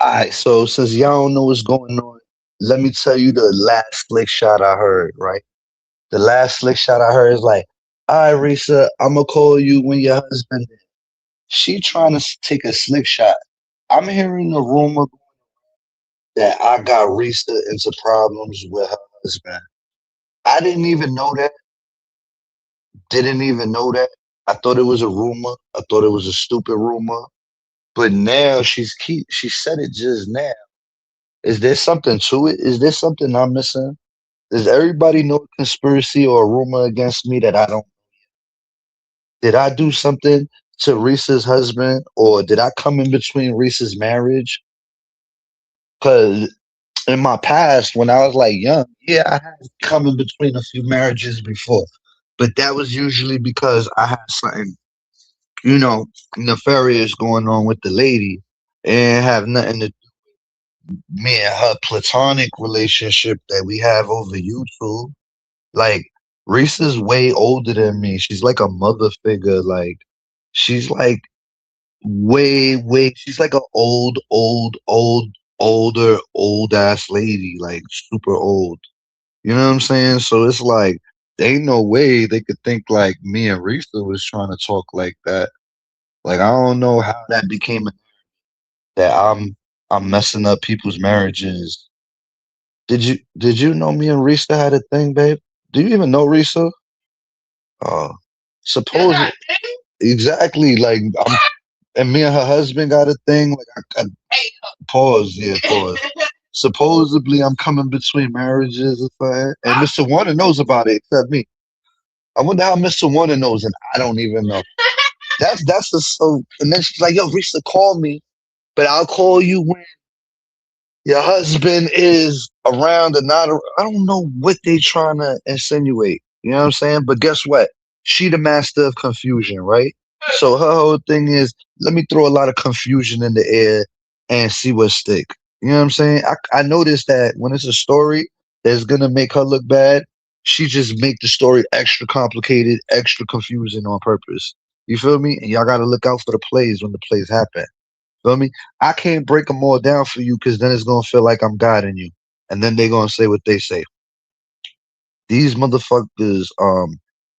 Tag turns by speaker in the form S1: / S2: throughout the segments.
S1: Alright, so since y'all don't know what's going on, let me tell you the last slick shot I heard, right? The last slick shot I heard is like, all right, Risa, I'm gonna call you when your husband. She trying to take a slick shot. I'm hearing a rumor that I got Risa into problems with her husband. I didn't even know that. Didn't even know that. I thought it was a rumor. I thought it was a stupid rumor. But now she said it just now. Is there something to it? Is there something I'm missing? Does everybody know a conspiracy or a rumor against me that I don't? Did I do something to Reese's husband, or did I come in between Reese's marriage? Because in my past, when I was like young, yeah, I had come in between a few marriages before, but that was usually because I had something, you know, nefarious going on with the lady, and have nothing to me and her platonic relationship that we have over YouTube. Like Reese is way older than me. She's like a mother figure. Like she's like way. She's like a older, old ass lady. Like super old. You know what I'm saying? So it's like there ain't no way they could think like me and Risa was trying to talk like that. Like I don't know how that became that I'm messing up people's marriages. Did you know me and Risa had a thing, babe? Do you even know Risa? Uh, suppose exactly. Like I'm, and me and her husband got a thing. Like I pause, yeah, pause. Supposedly, I'm coming between marriages or something, and Mr. Warner knows about it except me. I wonder how Mr. Warner knows, and I don't even know. That's the so. And then she's like, "Yo, Risa, call me, but I'll call you when your husband is around or not. I don't know what they trying to insinuate. You know what I'm saying? But guess what? She the master of confusion, right? So her whole thing is, let me throw a lot of confusion in the air and see what stick. You know what I'm saying? I noticed that when it's a story that's gonna make her look bad, she just make the story extra complicated, extra confusing on purpose. You feel me? And y'all gotta look out for the plays when the plays happen. Feel me? I can't break them all down for you because then it's gonna feel like I'm guiding you, and then they're gonna say what they say. These motherfuckers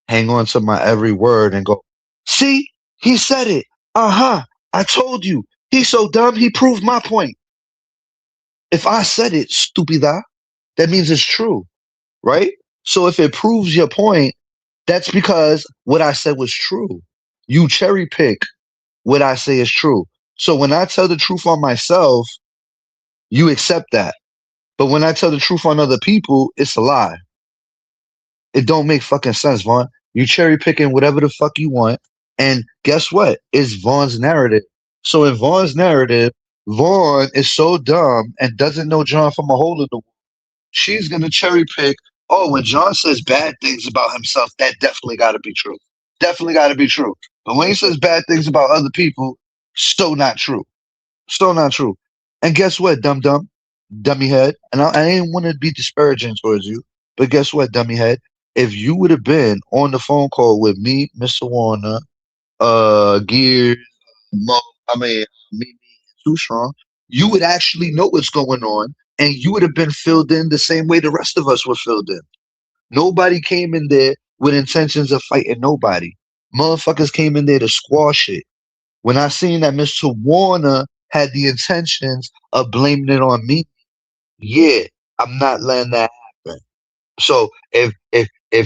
S1: hang on to my every word and go, see, he said it. Uh-huh. I told you. He's so dumb. He proved my point. If I said it, stupida, that means it's true, right? So if it proves your point, that's because what I said was true. You cherry pick what I say is true. So when I tell the truth on myself, you accept that. But when I tell the truth on other people, it's a lie. It don't make fucking sense, Vaughn. You cherry picking whatever the fuck you want. And guess what? It's Vaughn's narrative. So in Vaughn's narrative, Vaughn is so dumb and doesn't know John from a hole in the wall. She's gonna cherry pick, oh, when John says bad things about himself, that definitely gotta be true. Definitely gotta be true. But when he says bad things about other people, so not true. So not true. And guess what, dummy head? And I ain't want to be disparaging towards you, but guess what, dummy head? If you would have been on the phone call with me, Mr. Warner, Gears, Mo, I mean, me, Too Strong, you would actually know what's going on, and you would have been filled in the same way the rest of us were filled in. Nobody came in there with intentions of fighting nobody. Motherfuckers came in there to squash it. When I seen that Mr. Warner had the intentions of blaming it on me, yeah, I'm not letting that happen. So if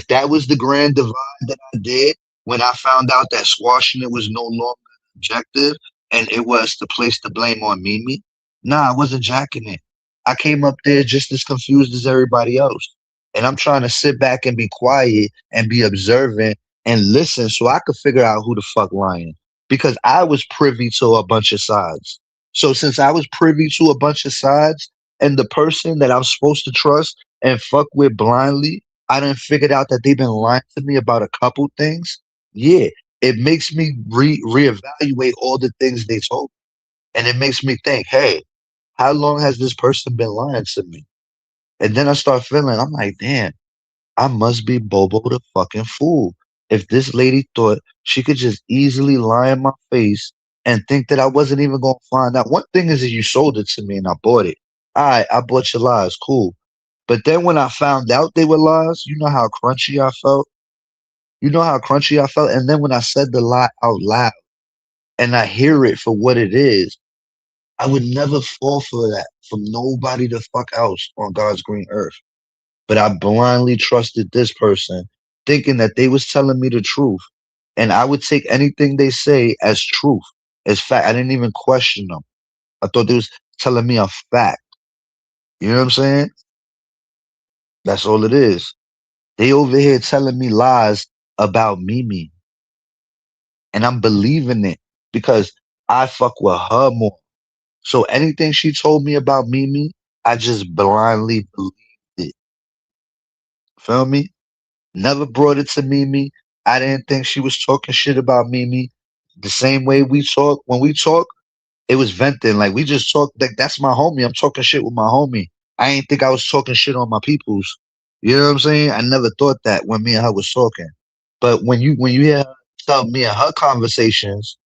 S1: that was the grand divide that I did when I found out that squashing it was no longer an objective and it was to place the blame on Mimi, nah, I wasn't jacking it. I came up there just as confused as everybody else. And I'm trying to sit back and be quiet and be observant and listen so I could figure out who the fuck lying. Because I was privy to a bunch of sides. So since I was privy to a bunch of sides, and the person that I'm supposed to trust and fuck with blindly, I done figured out that they've been lying to me about a couple things. Yeah, it makes me reevaluate all the things they told me. And it makes me think, hey, how long has this person been lying to me? And then I start feeling, I'm like, damn, I must be Bobo the fucking fool. If this lady thought she could just easily lie in my face and think that I wasn't even gonna find out. One thing is that you sold it to me and I bought it. All right, I bought your lies, cool. But then when I found out they were lies, you know how crunchy I felt. You know how crunchy I felt. And then when I said the lie out loud and I hear it for what it is, I would never fall for that from nobody the fuck else on God's green earth. But I blindly trusted this person, thinking that they was telling me the truth, and I would take anything they say as truth, as fact. I didn't even question them. I thought they was telling me a fact. You know what I'm saying? That's all it is. They over here telling me lies about Mimi, and I'm believing it because I fuck with her more. So anything she told me about Mimi, I just blindly believed it. Feel me? Never brought it to Mimi. I didn't think she was talking shit about Mimi. The same way we talk, when we talk, it was venting. Like we just talk. Like that's my homie. I'm talking shit with my homie. I ain't think I was talking shit on my peoples. You know what I'm saying? I never thought that when me and her was talking. But when you hear her tell me and her conversations,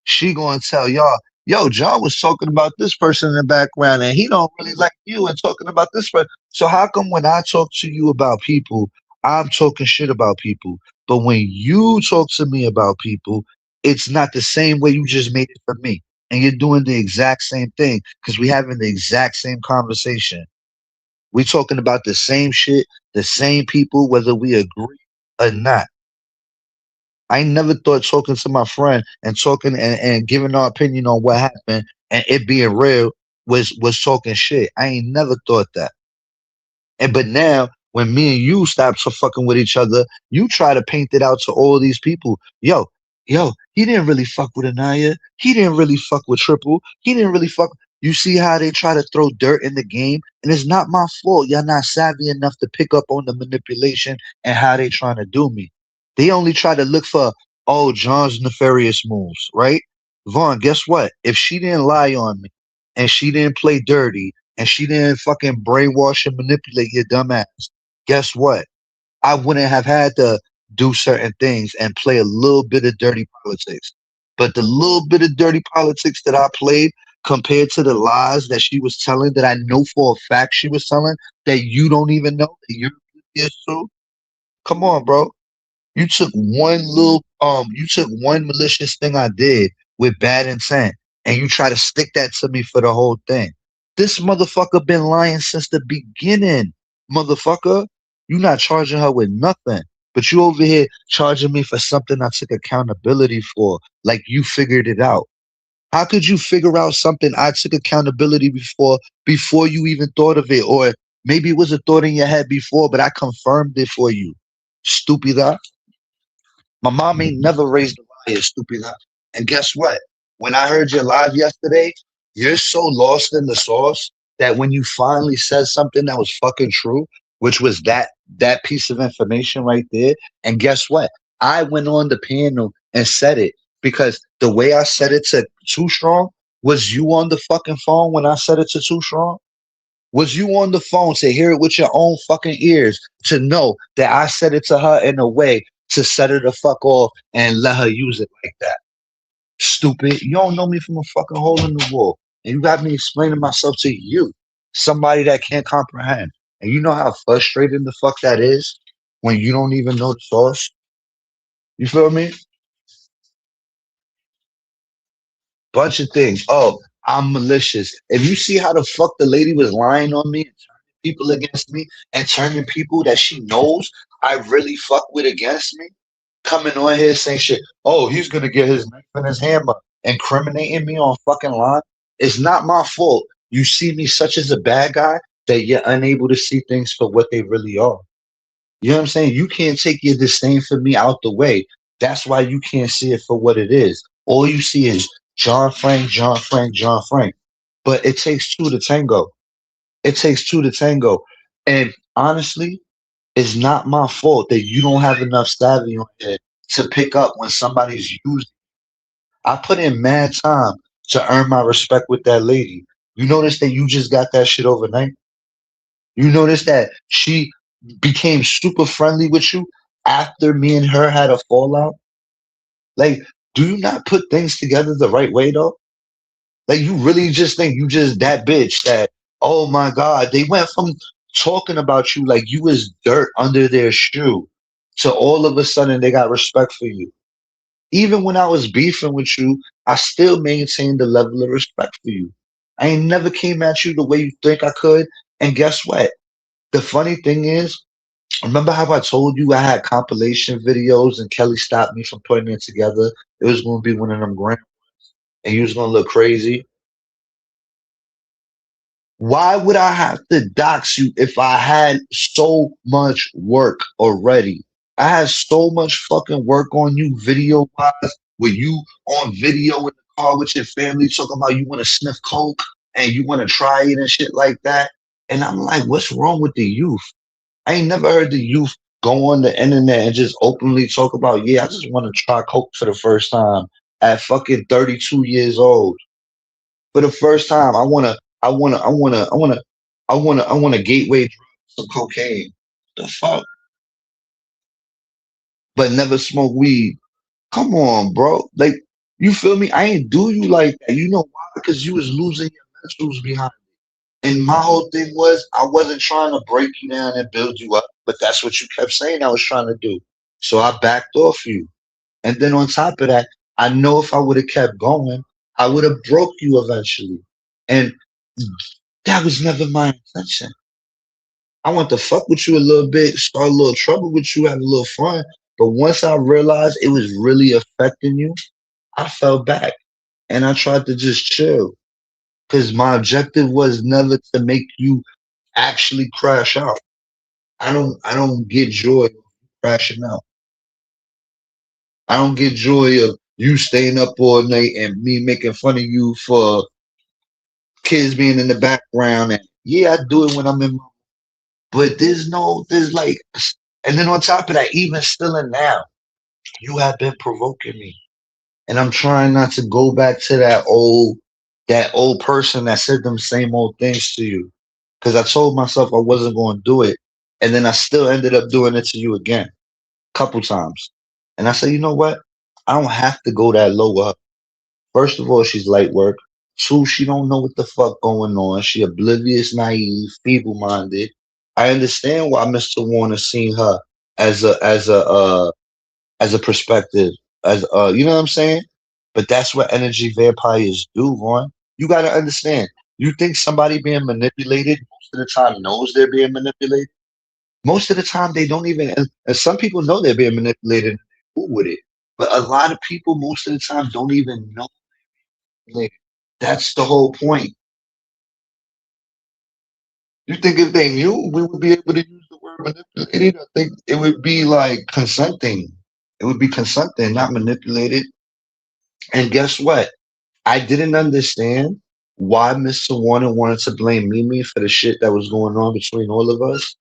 S1: she gonna tell y'all, yo, John was talking about this person in the background and he don't really like you and talking about this person. So how come when I talk to you about people, I'm talking shit about people, but when you talk to me about people, it's not the same way you just made it for me. And you're doing the exact same thing because we having the exact same conversation. We talking about the same shit, the same people, whether we agree or not. I never thought talking to my friend and talking and giving our opinion on what happened and it being real was talking shit. I ain't never thought that. And but now when me and you stop fucking with each other, you try to paint it out to all these people. Yo, he didn't really fuck with Anaya. He didn't really fuck with Triple. He didn't really fuck. You see how they try to throw dirt in the game, and it's not my fault. Y'all not savvy enough to pick up on the manipulation and how they trying to do me. They only try to look for John's nefarious moves, right? Vaughn, guess what? If she didn't lie on me and she didn't play dirty and she didn't fucking brainwash and manipulate your dumb ass, guess what? I wouldn't have had to do certain things and play a little bit of dirty politics. But the little bit of dirty politics that I played compared to the lies that she was telling that I know for a fact she was telling that you don't even know that you're oblivious to. Come on, bro. You took one malicious thing I did with bad intent and you try to stick that to me for the whole thing. This motherfucker been lying since the beginning, motherfucker. You not charging her with nothing. But you over here charging me for something I took accountability for, like you figured it out. How could you figure out something I took accountability before you even thought of it? Or maybe it was a thought in your head before, but I confirmed it for you. Stupid. My mom ain't never raised a liar, stupid. And guess what? When I heard your live yesterday, you're so lost in the sauce that when you finally said something that was fucking true, which was that piece of information right there, and guess what? I went on the panel and said it because the way I said it to Too Strong was you on the fucking phone when I said it to Too Strong? Was you on the phone to hear it with your own fucking ears to know that I said it to her in a way to set her the fuck off and let her use it like that? Stupid. You don't know me from a fucking hole in the wall. And you got me explaining myself to you, somebody that can't comprehend. And you know how frustrating the fuck that is when you don't even know the source? You feel me? Bunch of things. Oh, I'm malicious. If you see how the fuck the lady was lying on me and turning people against me and turning people that she knows I really fuck with against me, coming on here saying shit. Oh, he's gonna get his knife and his hammer, incriminating me on fucking line. It's not my fault. You see me such as a bad guy that you're unable to see things for what they really are. You know what I'm saying? You can't take your disdain for me out the way. That's why you can't see it for what it is. All you see is John Frank, John Frank, John Frank. But it takes two to tango. It takes two to tango. And honestly, it's not my fault that you don't have enough savvy on it to pick up when somebody's using. I put in mad time to earn my respect with that lady. You notice that you just got that shit overnight? You notice that she became super friendly with you after me and her had a fallout? Like Do you not put things together the right way though? Like you really just think you just that bitch that, oh my God, they went from talking about you like you was dirt under their shoe to all of a sudden they got respect for you. Even when I was beefing with you, I still maintained the level of respect for you. I ain't never came at you the way you think I could. And guess what? The funny thing is, remember how I told you I had compilation videos and Kelly stopped me from putting it together? It was going to be one of them grand and you was going to look crazy. Why would I have to dox you if I had so much work already? I had so much fucking work on you video wise, with you on video in the car with your family talking about you want to sniff coke and you want to try it and shit like that. And I'm like, what's wrong with the youth? I ain't never heard the youth go on the internet and just openly talk about, yeah, I just want to try coke for the first time at fucking 32 years old. For the first time, I want a gateway drug, some cocaine. The fuck? But never smoke weed. Come on, bro. Like, you feel me? I ain't do you like that. You know why? Because you was losing your mentals behind it. And my whole thing was I wasn't trying to break you down and build you up, but that's what you kept saying I was trying to do. So I backed off you. And then on top of that, I know if I would have kept going, I would have broke you eventually. And that was never my intention. I want to fuck with you a little bit, start a little trouble with you, have a little fun. But once I realized it was really affecting you, I fell back and I tried to just chill. Because my objective was never to make you actually crash out. I don't get joy of crashing out. I don't get joy of you staying up all night and me making fun of you for kids being in the background. And yeah, I do it when I'm in my, but there's like, and then on top of that, even still and now, you have been provoking me. And I'm trying not to go back to that old person that said them same old things to you. Because I told myself I wasn't going to do it. And then I still ended up doing it to you again, a couple times. And I said, you know what? I don't have to go that low up. First of all, she's light work. Two, she don't know what the fuck going on. She oblivious, naive, feeble-minded. I understand why Mr. Warner seen her as a perspective, as you know what I'm saying? But that's what energy vampires do, Ron. You gotta understand. You think somebody being manipulated most of the time knows they're being manipulated? Most of the time they don't even and some people know they're being manipulated and they're cool with it. But a lot of people most of the time don't even know. Like, that's the whole point. You think if they knew, we would be able to use the word manipulated? I think it would be like consenting. It would be consenting, not manipulated. And guess what? I didn't understand why Mr. Warner wanted to blame Mimi for the shit that was going on between all of us.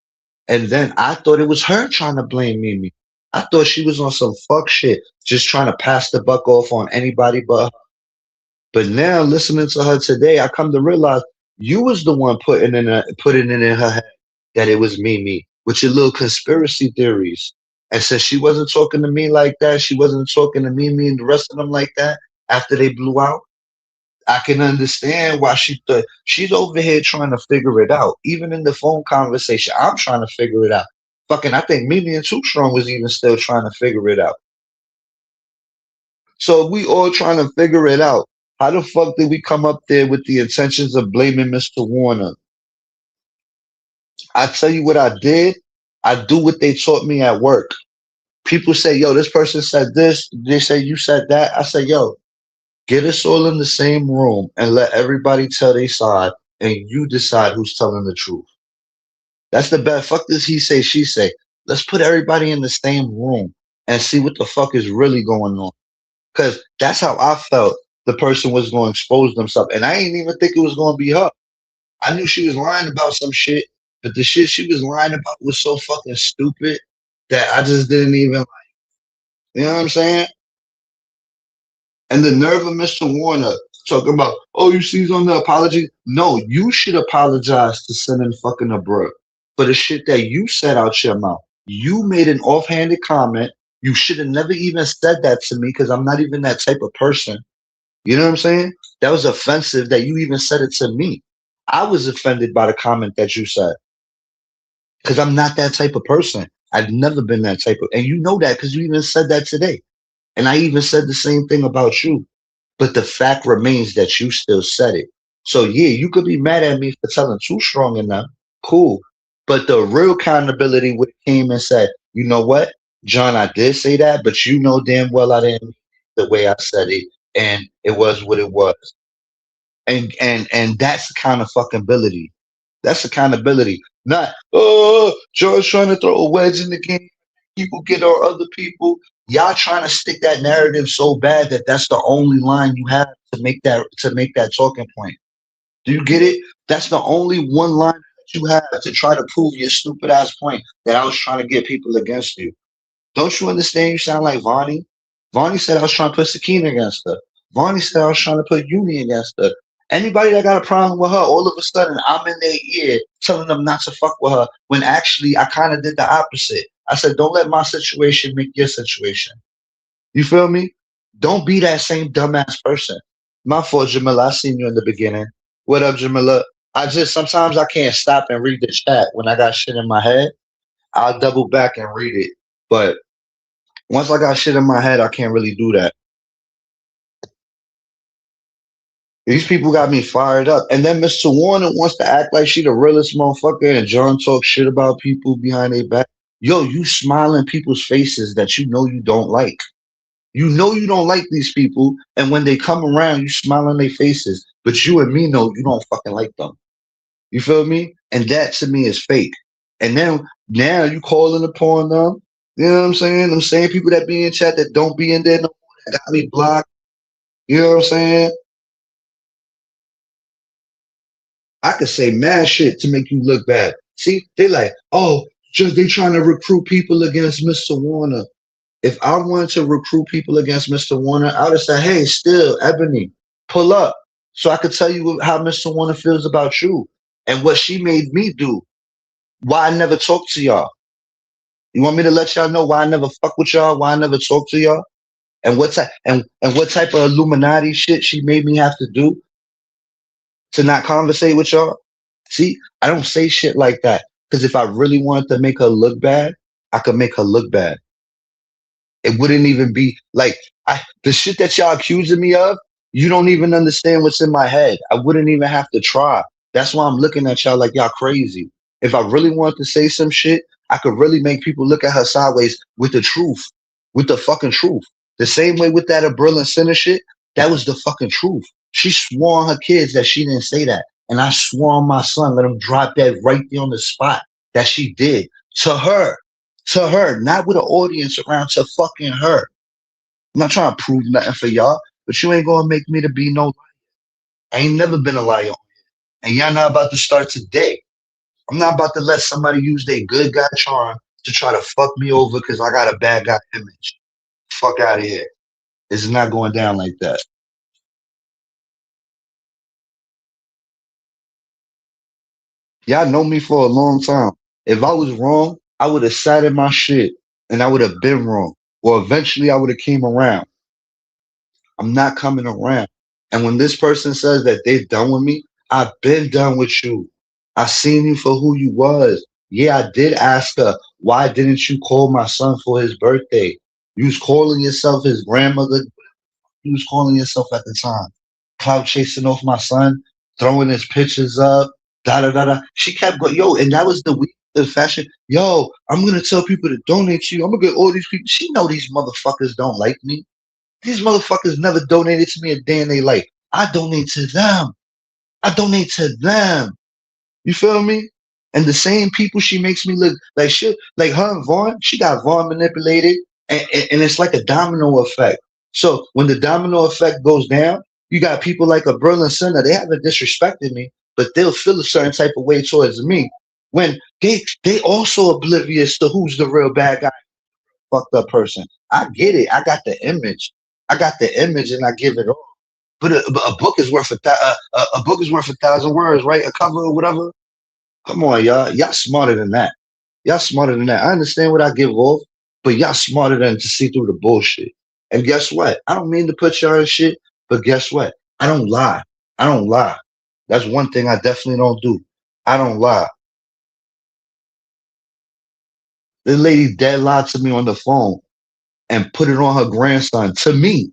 S1: And then I thought it was her trying to blame Mimi. I thought she was on some fuck shit, just trying to pass the buck off on anybody but her. But now listening to her today, I come to realize you was the one putting it in her head that it was Mimi with your little conspiracy theories. And since she wasn't talking to me like that, she wasn't talking to Mimi and the rest of them like that after they blew out. I can understand why she thought she's over here trying to figure it out. Even in the phone conversation, I'm trying to figure it out. Fucking, I think Mimi and Too Strong was even still trying to figure it out. So we all trying to figure it out. How the fuck did we come up there with the intentions of blaming Mr. Warner? I tell you what I did. I do what they taught me at work. People say, yo, this person said this. They say you said that. I say, yo, get us all in the same room and let everybody tell their side, and you decide who's telling the truth. That's the best. Fuck this he say, she say. Let's put everybody in the same room and see what the fuck is really going on. Because that's how I felt the person was going to expose themselves. And I didn't even think it was going to be her. I knew she was lying about some shit, but the shit she was lying about was so fucking stupid that I just didn't even, you know what I'm saying? And the nerve of Mr. Warner talking about, oh, you see on the apology. No, you should apologize to sending fucking a bro for the shit that you said out your mouth. You made an offhanded comment You should have never even said that to me because I'm not even that type of person. You know what I'm saying? That was offensive that you even said it to me. I was offended by the comment that you said because I'm not that type of person. I've never been that type of, and you know that because you even said that today. And I even said the same thing about you. But the fact remains that you still said it. So yeah, you could be mad at me for telling too strong enough. Cool. But the real accountability would have came and said, you know what, John, I did say that, but you know damn well I didn't mean it the way I said it, and it was what it was. And that's kind of fucking ability. That's accountability. Not George trying to throw a wedge in the game. People get on other people. Y'all trying to stick that narrative so bad that that's the only line you have to make that talking point. Do you get it? That's the only one line that you have to try to prove your stupid ass point that I was trying to get people against you. Don't you understand? You sound like Vonnie. Vonnie said I was trying to put Sakina against her. Vonnie said I was trying to put Uni against her. Anybody that got a problem with her, all of a sudden I'm in their ear telling them not to fuck with her when actually I kind of did the opposite. I said, don't let my situation make your situation. You feel me? Don't be that same dumbass person. My fault, Jamila. I seen you in the beginning. What up, Jamila? I just sometimes I can't stop and read the chat when I got shit in my head. I'll double back and read it. But once I got shit in my head, I can't really do that. These people got me fired up. And then Mr. Warner wants to act like she the realest motherfucker and John talks shit about people behind their back. Yo, you smile in people's faces that you know you don't like. You know you don't like these people, and when they come around, you smile in their faces. But you and me know you don't fucking like them. You feel me? And that to me is fake. And then now you calling upon them. You know what I'm saying? I'm saying people that be in chat that don't be in there no more, that got me blocked. You know what I'm saying? I could say mad shit to make you look bad. See, they like, oh, just they trying to recruit people against Mr. Warner. If I wanted to recruit people against Mr. Warner, I would have said, hey, still, Ebony, pull up. So I could tell you how Mr. Warner feels about you and what she made me do. Why I never talk to y'all. You want me to let y'all know why I never fuck with y'all, why I never talk to y'all? And what type of Illuminati shit she made me have to do to not conversate with y'all? See, I don't say shit like that. Because if I really wanted to make her look bad, I could make her look bad. It wouldn't even be like the shit that y'all accusing me of. You don't even understand what's in my head. I wouldn't even have to try. That's why I'm looking at y'all like y'all crazy. If I really wanted to say some shit, I could really make people look at her sideways with the truth, with the fucking truth. The same way with that Abril and Center shit, that was the fucking truth. She swore on her kids that she didn't say that. And I swore on my son, let him drop that right there on the spot that she did to her, not with an audience around, to fucking her. I'm not trying to prove nothing for y'all, but you ain't gonna make me to be no. I ain't never been a liar, and y'all not about to start today. I'm not about to let somebody use their good guy charm to try to fuck me over because I got a bad guy image. Fuck out of here. It's not going down like that. Y'all know me for a long time. If I was wrong, I would have sat in my shit and I would have been wrong. Or eventually I would have came around. I'm not coming around. And when this person says that they're done with me, I've been done with you. I seen you for who you was. Yeah, I did ask her, why didn't you call my son for his birthday? You was calling yourself his grandmother. You was calling yourself at the time. Cloud chasing off my son, throwing his pictures up, da da da da. She kept going, yo, and that was the fashion. Yo, I'm gonna tell people to donate to you. I'm gonna get all these people. She know these motherfuckers don't like me. These motherfuckers never donated to me a day in their life. I donate to them. I donate to them. You feel me? And the same people she makes me look like shit, like her and Vaughn, she got Vaughn manipulated, and it's like a domino effect. So when the domino effect goes down, you got people like a Berlin Center, they haven't disrespected me, but they'll feel a certain type of way towards me when they also oblivious to who's the real bad guy, fucked up person. I get it. I got the image. I got the image, and I give it all. But a book is worth a book is worth 1,000 words, right? A cover or whatever. Come on, y'all. Y'all smarter than that. Y'all smarter than that. I understand what I give off. but y'all smarter than to see through the bullshit. And guess what? I don't mean to put y'all in shit, but guess what? I don't lie. I don't lie. That's one thing I definitely don't do. I don't lie. This lady dead lied to me on the phone and put it on her grandson to me.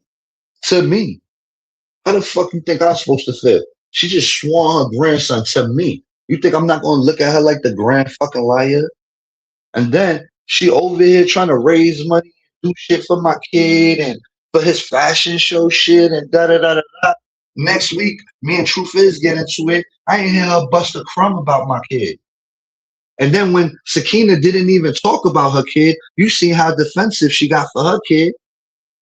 S1: To me. How the fuck you think I'm supposed to feel? She just swore on her grandson to me. You think I'm not gonna look at her like the grand fucking liar? And then she over here trying to raise money, do shit for my kid and for his fashion show shit and da da da da da. Next week, me and Truth is get into it. I ain't hear her bust a crumb about my kid. And then when Sakina didn't even talk about her kid, you see how defensive she got for her kid.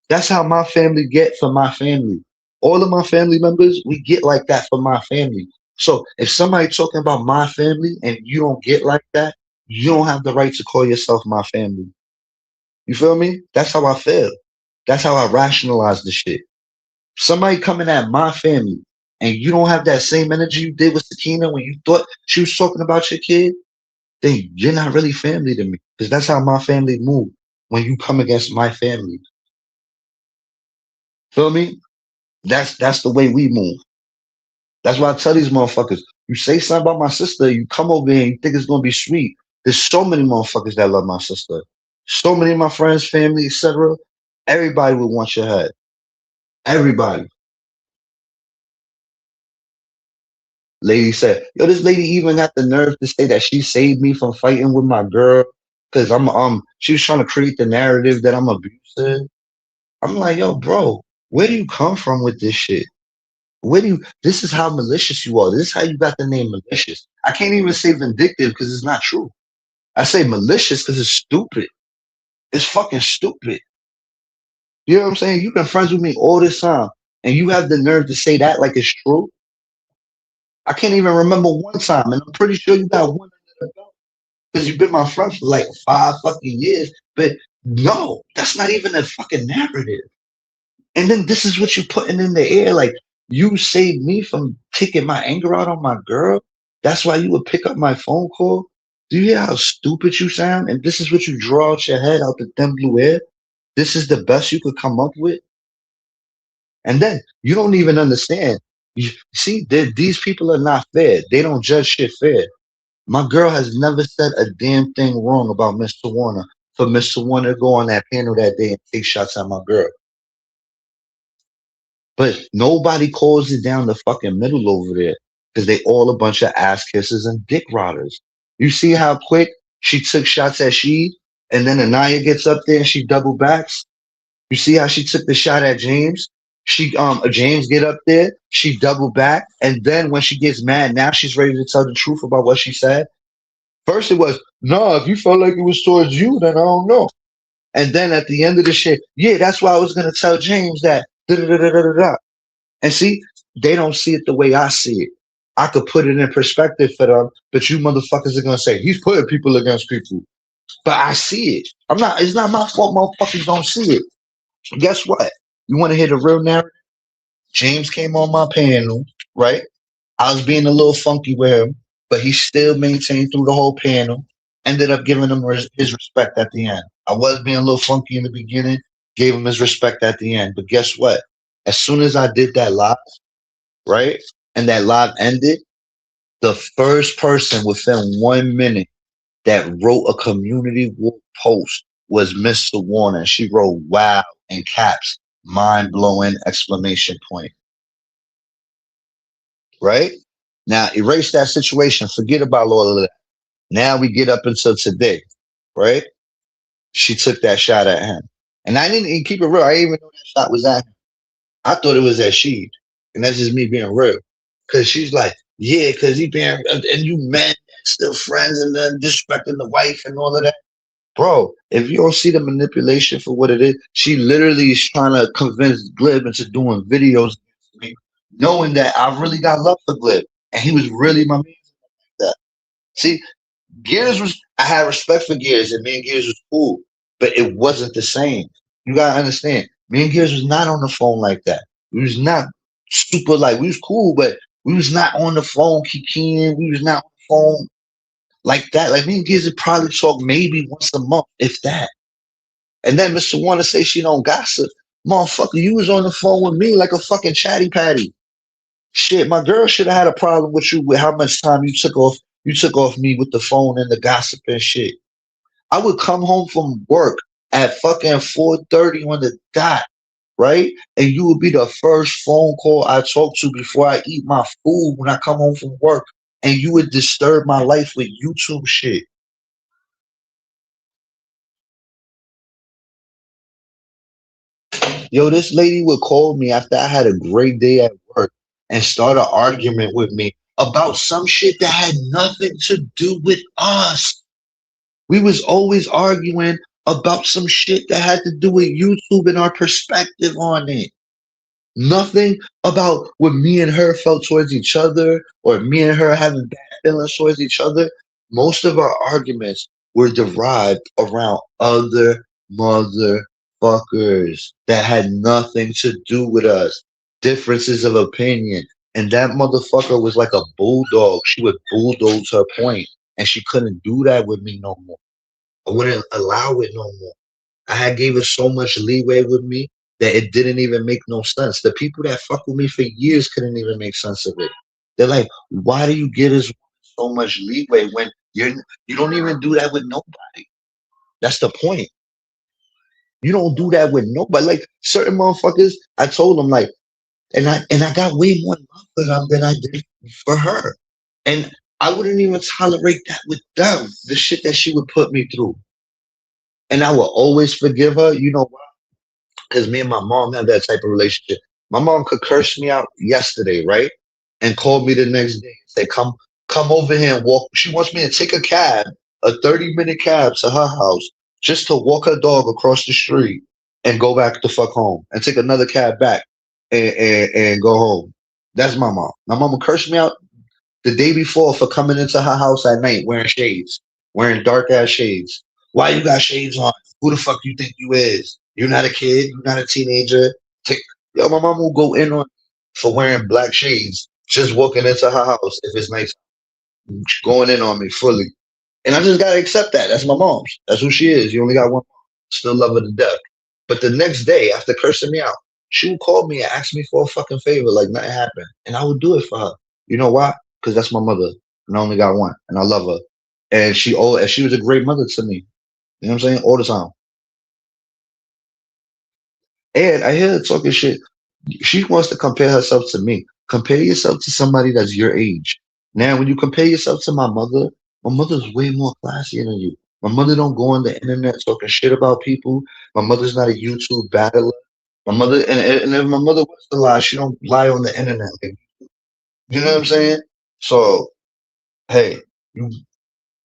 S1: That's how my family get for my family. All of my family members, we get like that for my family. So if somebody talking about my family and you don't get like that, you don't have the right to call yourself my family. You feel me? That's how I feel. That's how I rationalize the shit. Somebody coming at my family and you don't have that same energy you did with Sakina when you thought she was talking about your kid, then you're not really family to me. Because that's how my family move when you come against my family. Feel me? That's the way we move. That's why I tell these motherfuckers, you say something about my sister, you come over here and you think it's gonna be sweet. There's so many motherfuckers that love my sister. So many of my friends, family, etc. Everybody would want your head. Everybody. Lady said, yo, this lady even got the nerve to say that she saved me from fighting with my girl. Cause she was trying to create the narrative that I'm abusive. I'm like, yo, bro, where do you come from with this shit? Where do you this is how malicious you are. This is how you got the name malicious. I can't even say vindictive because it's not true. I say malicious because it's stupid. It's fucking stupid. You know what I'm saying? You've been friends with me all this time, and you have the nerve to say that like it's true. I can't even remember one time, and I'm pretty sure you got one because you've been my friend for like 5 fucking years. But no, that's not even a fucking narrative. And then this is what you're putting in the air. Like you saved me from taking my anger out on my girl. That's why you would pick up my phone call. Do you hear how stupid you sound? And this is what you draw out your head out the thin blue air. This is the best you could come up with. And then you don't even understand. You see, these people are not fair. They don't judge shit fair. My girl has never said a damn thing wrong about Mr. Warner for Mr. Warner to go on that panel that day and take shots at my girl. But nobody calls it down the fucking middle over there because they all a bunch of ass kissers and dick riders. You see how quick she took shots at She, and then Anaya gets up there and she double backs. You see how she took the shot at James? James get up there, she double back, and then when she gets mad, now she's ready to tell the truth about what she said. First it was, no, if you felt like it was towards you, then I don't know. And then at the end of the shit, yeah, that's why I was gonna tell James that. Da, da, da, da, da, da. And see, they don't see it the way I see it. I could put it in perspective for them, but you motherfuckers are gonna say he's putting people against people. But I see it. I'm not. It's not my fault. Motherfuckers don't see it. Guess what? You want to hear the real narrative? James came on my panel, right? I was being a little funky with him, but he still maintained through the whole panel. Ended up giving him his respect at the end. I was being a little funky in the beginning, gave him his respect at the end. But guess what? As soon as I did that live, right, and that live ended, the first person within 1 minute that wrote a community post was Mr. Warner. She wrote "wow" in caps, mind blowing exclamation point. Right now, erase that situation. Forget about all of that. Now we get up until today, right? She took that shot at him, and I didn't even keep it real. I didn't even know that shot was at him. I thought it was at She, and that's just me being real. Cause she's like, yeah, cause he being and you men still friends and then disrespecting the wife and all of that. Bro, if you don't see the manipulation for what it is, she literally is trying to convince Glib into doing videos against me, knowing that I really got love for Glib. And he was really my man. That. See, Gears was I had respect for Gears and me and Gears was cool, but it wasn't the same. You gotta understand. Me and Gears was not on the phone like that. We was not super like we was cool, but we was not on the phone kikiing. We was not on the phone like that. Like me and Gears would probably talk maybe once a month, if that. And then Mr. Wanna say she don't gossip. Motherfucker, you was on the phone with me like a fucking chatty patty. Shit, my girl should have had a problem with you with how much time you took off me with the phone and the gossip and shit. I would come home from work at fucking 4:30 on the dot, right? And you would be the first phone call I talk to before I eat my food when I come home from work. And you would disturb my life with YouTube shit. Yo, this lady would call me after I had a great day at work and start an argument with me about some shit that had nothing to do with us. We was always arguing about some shit that had to do with YouTube and our perspective on it. Nothing about what me and her felt towards each other or me and her having bad feelings towards each other. Most of our arguments were derived around other motherfuckers that had nothing to do with us. Differences of opinion. And that motherfucker was like a bulldog. She would bulldoze her point, and she couldn't do that with me no more. I wouldn't allow it no more. I had gave her so much leeway with me that it didn't even make no sense. The people that fuck with me for years couldn't even make sense of it. They're like, why do you give us so much leeway when you don't even do that with nobody? That's the point. You don't do that with nobody. Like certain motherfuckers, I told them like, and I got way more love for them than I did for her. And I wouldn't even tolerate that with them, the shit that she would put me through. And I will always forgive her. You know, because me and my mom have that type of relationship. My mom could curse me out yesterday, right? And call me the next day and say, come over here and walk. She wants me to take a cab, a 30-minute cab to her house just to walk her dog across the street and go back the fuck home and take another cab back and go home. That's my mom. My mom would curse me out the day before for coming into her house at night wearing shades, wearing dark ass shades. Why you got shades on? Who the fuck you think you is? You're not a kid. You're not a teenager. Take, yo, my mom will go in on for wearing black shades, just walking into her house if it's nice, going in on me fully. And I just gotta accept that. That's my mom's. That's who she is. You only got one mom. Still love her to death. But the next day, after cursing me out, she would call me and ask me for a fucking favor, like nothing happened, and I would do it for her. You know why? Because that's my mother, and I only got one, and I love her. And she was a great mother to me. You know what I'm saying? All the time. And I hear her talking shit. She wants to compare herself to me. Compare yourself to somebody that's your age. Now, when you compare yourself to my mother's way more classier than you. My mother don't go on the internet talking shit about people. My mother's not a YouTube battler. My mother, and if my mother was to lie, she don't lie on the internet. Like, you know what I'm saying? So, hey, you,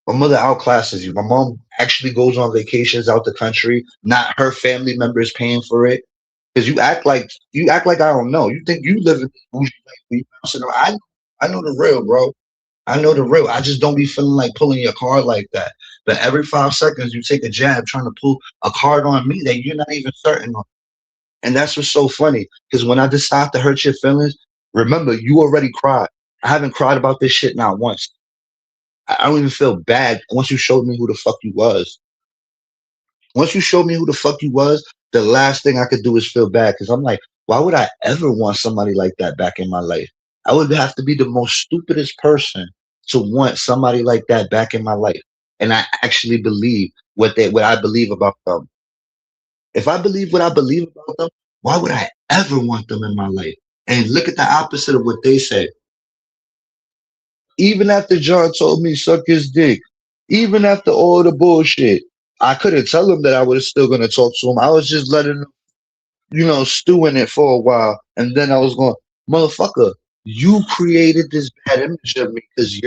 S1: my mother outclasses you. My mom actually goes on vacations out the country. Not her family members paying for it. Because you act like I don't know. You think you live in this bougie life. You bouncing around. I know the real, bro. I know the real. I just don't be feeling like pulling your card like that. But every 5 seconds, you take a jab trying to pull a card on me that you're not even certain on. And that's what's so funny. Because when I decide to hurt your feelings, remember, you already cried. I haven't cried about this shit not once. I don't even feel bad once you showed me who the fuck you was. Once you showed me who the fuck you was, the last thing I could do is feel bad because I'm like, why would I ever want somebody like that back in my life? I would have to be the most stupidest person to want somebody like that back in my life. And I actually believe what I believe about them. If I believe what I believe about them, why would I ever want them in my life? And look at the opposite of what they said. Even after John told me suck his dick, even after all the bullshit, I couldn't tell him that I was still gonna talk to him. I was just letting him, stew in it for a while, and then I was going, motherfucker, you created this bad image of me because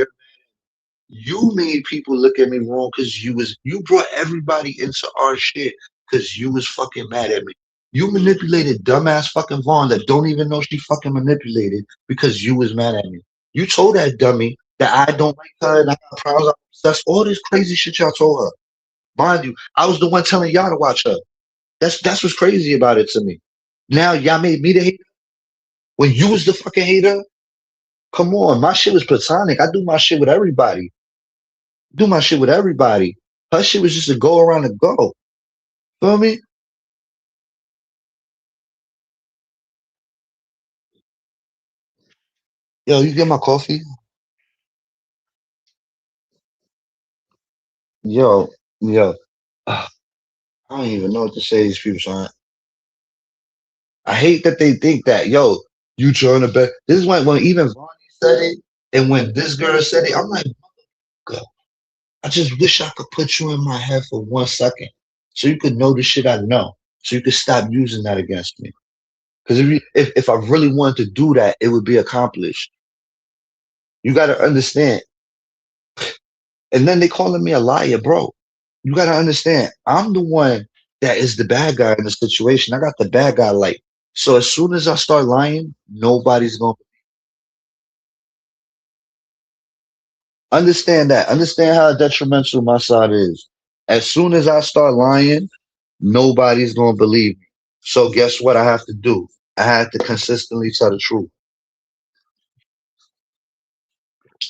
S1: you made people look at me wrong because you brought everybody into our shit because you was fucking mad at me. You manipulated dumbass fucking Vaughn that don't even know she fucking manipulated because you was mad at me. You told that dummy that I don't like her and I got problems. That's all this crazy shit y'all told her. Mind you, I was the one telling y'all to watch her. That's what's crazy about it to me. Now y'all made me the hater when you was the fucking hater. Come on, my shit was platonic. I do my shit with everybody. Do my shit with everybody. Her shit was just a go around and go. Feel me? Yo, you get my coffee? Yo, yo. I don't even know what to say to these people, son. I hate that they think that, yo, you trying to bet. This is when even Vonnie said it, and when this girl said it, I'm like, God, I just wish I could put you in my head for 1 second, so you could know the shit I know, so you could stop using that against me. Because if I really wanted to do that, it would be accomplished. You got to understand. And then they calling me a liar, bro. You got to understand. I'm the one that is the bad guy in the situation. I got the bad guy light. So as soon as I start lying, nobody's gonna understand that. Understand how detrimental my side is. As soon as I start lying, nobody's gonna believe me. So guess what I have to do? I have to consistently tell the truth.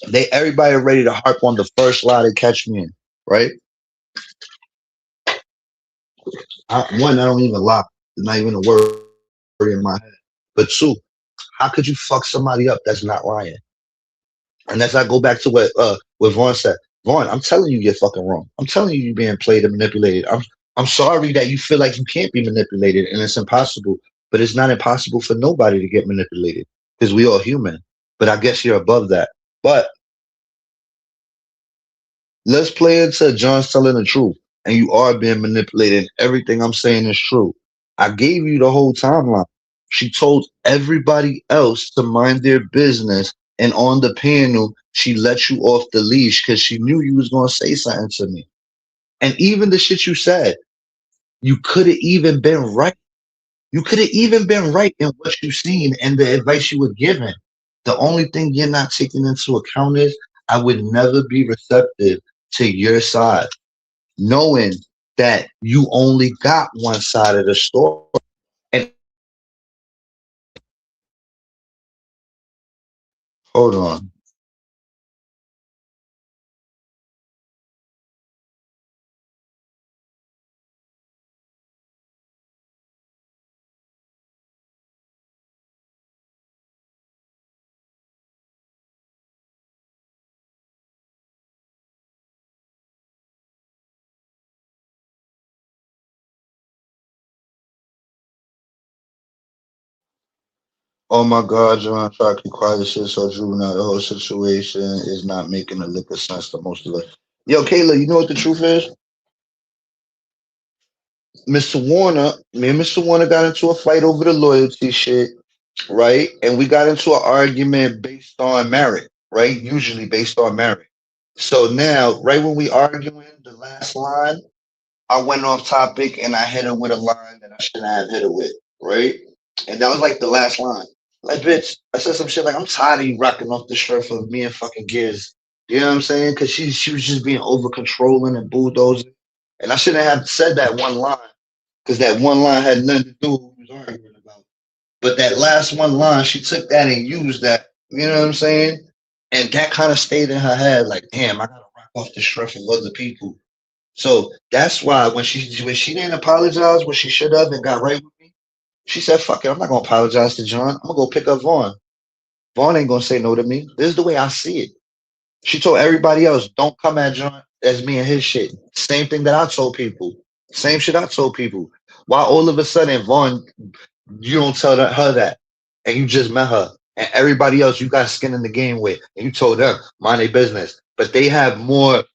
S1: They everybody ready to harp on the first lie they catch me in, right? One, I don't even lie. It's not even a word in my head. But two, how could you fuck somebody up that's not lying? And as I go back to what Vaughn said, Vaughn, I'm telling you, you're fucking wrong. I'm telling you, you're being played and manipulated. I'm sorry that you feel like you can't be manipulated and it's impossible. But it's not impossible for nobody to get manipulated because we all human. But I guess you're above that. But let's play into John's telling the truth, and you are being manipulated. Everything I'm saying is true. I gave you the whole timeline. She told everybody else to mind their business, and on the panel, she let you off the leash because she knew you was gonna say something to me. And even the shit you said, you could have even been right. You could have even been right in what you seen and the advice you were given. The only thing you're not taking into account is I would never be receptive to your side knowing that you only got one side of the story. And hold on. Oh my God, John, try to keep quiet. This shit so juvenile. The whole situation is not making a lick of sense to most of us. Yo, Kayla, you know what the truth is? Mr. Warner, me and Mr. Warner got into a fight over the loyalty shit, right? And we got into an argument based on merit, right? Usually based on merit. So now, right when we arguing, the last line, I went off topic and I hit her with a line that I shouldn't have hit her with, right? And that was like the last line. Like, bitch, I said some shit like, I'm tired of you rocking off the shirt for me and fucking Gears. You know what I'm saying? Because she was just being over controlling and bulldozing. And I shouldn't have said that one line because that one line had nothing to do with what we was arguing about. But that last one line, she took that and used that. You know what I'm saying? And that kind of stayed in her head, like, damn, I gotta rock off the shirt for other people. So that's why when she didn't apologize when she should have and got right with me, she said, "Fuck it, I'm not gonna apologize to John. I'm gonna go pick up Vaughn. Vaughn ain't gonna say no to me. This is the way I see it." She told everybody else, "Don't come at John as me and his shit." Same thing that I told people. Same shit I told people. Why all of a sudden Vaughn, you don't tell her that, and you just met her, and everybody else you got skin in the game with, and you told them mind their business, but they have more.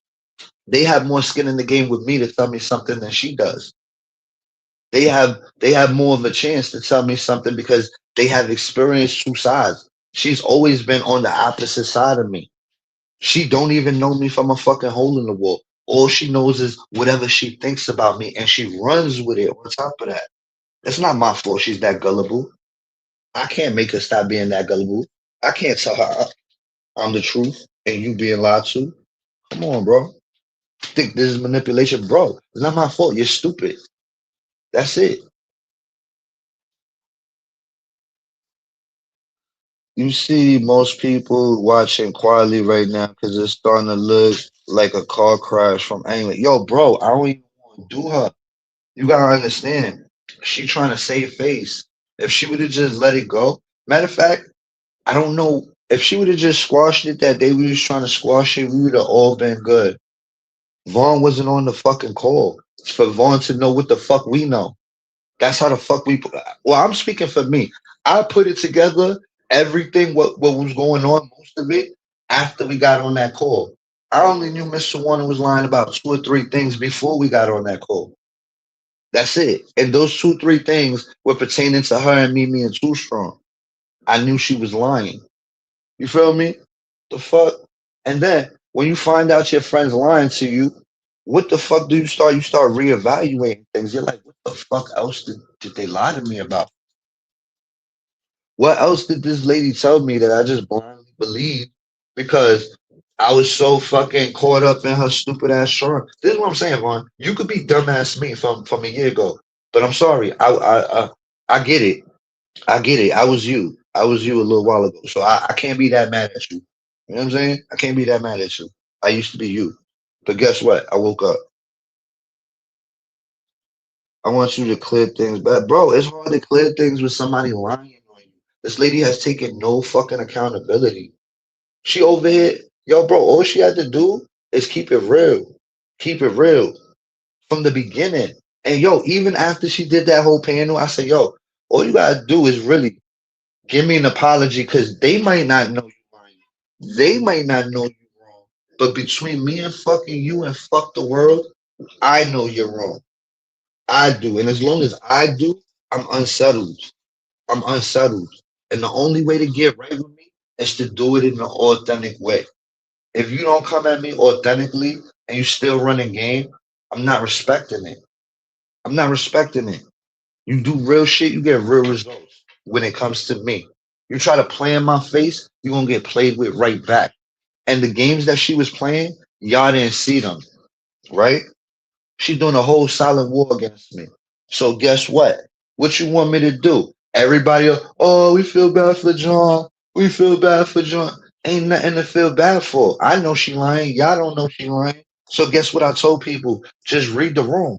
S1: They have more skin in the game with me to tell me something than she does. They have more of a chance to tell me something because they have experienced two sides. She's always been on the opposite side of me. She don't even know me from a fucking hole in the wall. All she knows is whatever she thinks about me, and she runs with it. On top of that, it's not my fault. She's that gullible. I can't make her stop being that gullible. I can't tell her I'm the truth and you being lied to. Come on, bro. Think this is manipulation, bro? It's not my fault. You're stupid. That's it. You see most people watching quietly right now because it's starting to look like a car crash from England. Yo, bro, I don't even want to do her. You gotta understand, she trying to save face. If she would have just let it go, matter of fact, I don't know if she would have just squashed it that day we was trying to squash it, we would have all been good. Vaughn wasn't on the fucking call. It's for Vaughn to know what the fuck we know. That's how the fuck we. Well, I'm speaking for me. I put it together, everything what was going on, most of it after we got on that call. I only knew Mr. Warner was lying about two or three things before we got on that call. That's it. And those two, three things were pertaining to her and me being too strong. I knew she was lying. You feel me? The fuck? And then when you find out your friend's lying to you, what the fuck do you start? You start reevaluating things. You're like, what the fuck else did they lie to me about? What else did this lady tell me that I just blindly believed because I was so fucking caught up in her stupid ass charm? This is what I'm saying, Vaughn. You could be dumbass me from a year ago, but I'm sorry. I get it. I get it. I was you. I was you a little while ago, so I can't be that mad at you. You know what I'm saying? I can't be that mad at you. I used to be you, but guess what? I woke up. I want you to clear things, but bro, it's hard to clear things with somebody lying on you. This lady has taken no fucking accountability. She over here, yo, bro. All she had to do is keep it real from the beginning. And yo, even after she did that whole panel, I said, yo, all you gotta do is really give me an apology because they might not know you lying. They might not know you wrong. But between me and fucking you and fuck the world, I know you're wrong. I do. And as long as I do, I'm unsettled. I'm unsettled. And the only way to get right with me is to do it in an authentic way. If you don't come at me authentically and you still running game, I'm not respecting it. I'm not respecting it. You do real shit, you get real results when it comes to me. You try to play in my face, you're gonna get played with right back. And the games that she was playing, y'all didn't see them, right? She's doing a whole silent war against me. So guess what? What you want me to do? Everybody, oh, we feel bad for John. We feel bad for John. Ain't nothing to feel bad for. I know she lying. Y'all don't know she lying. So guess what I told people? Just read the room.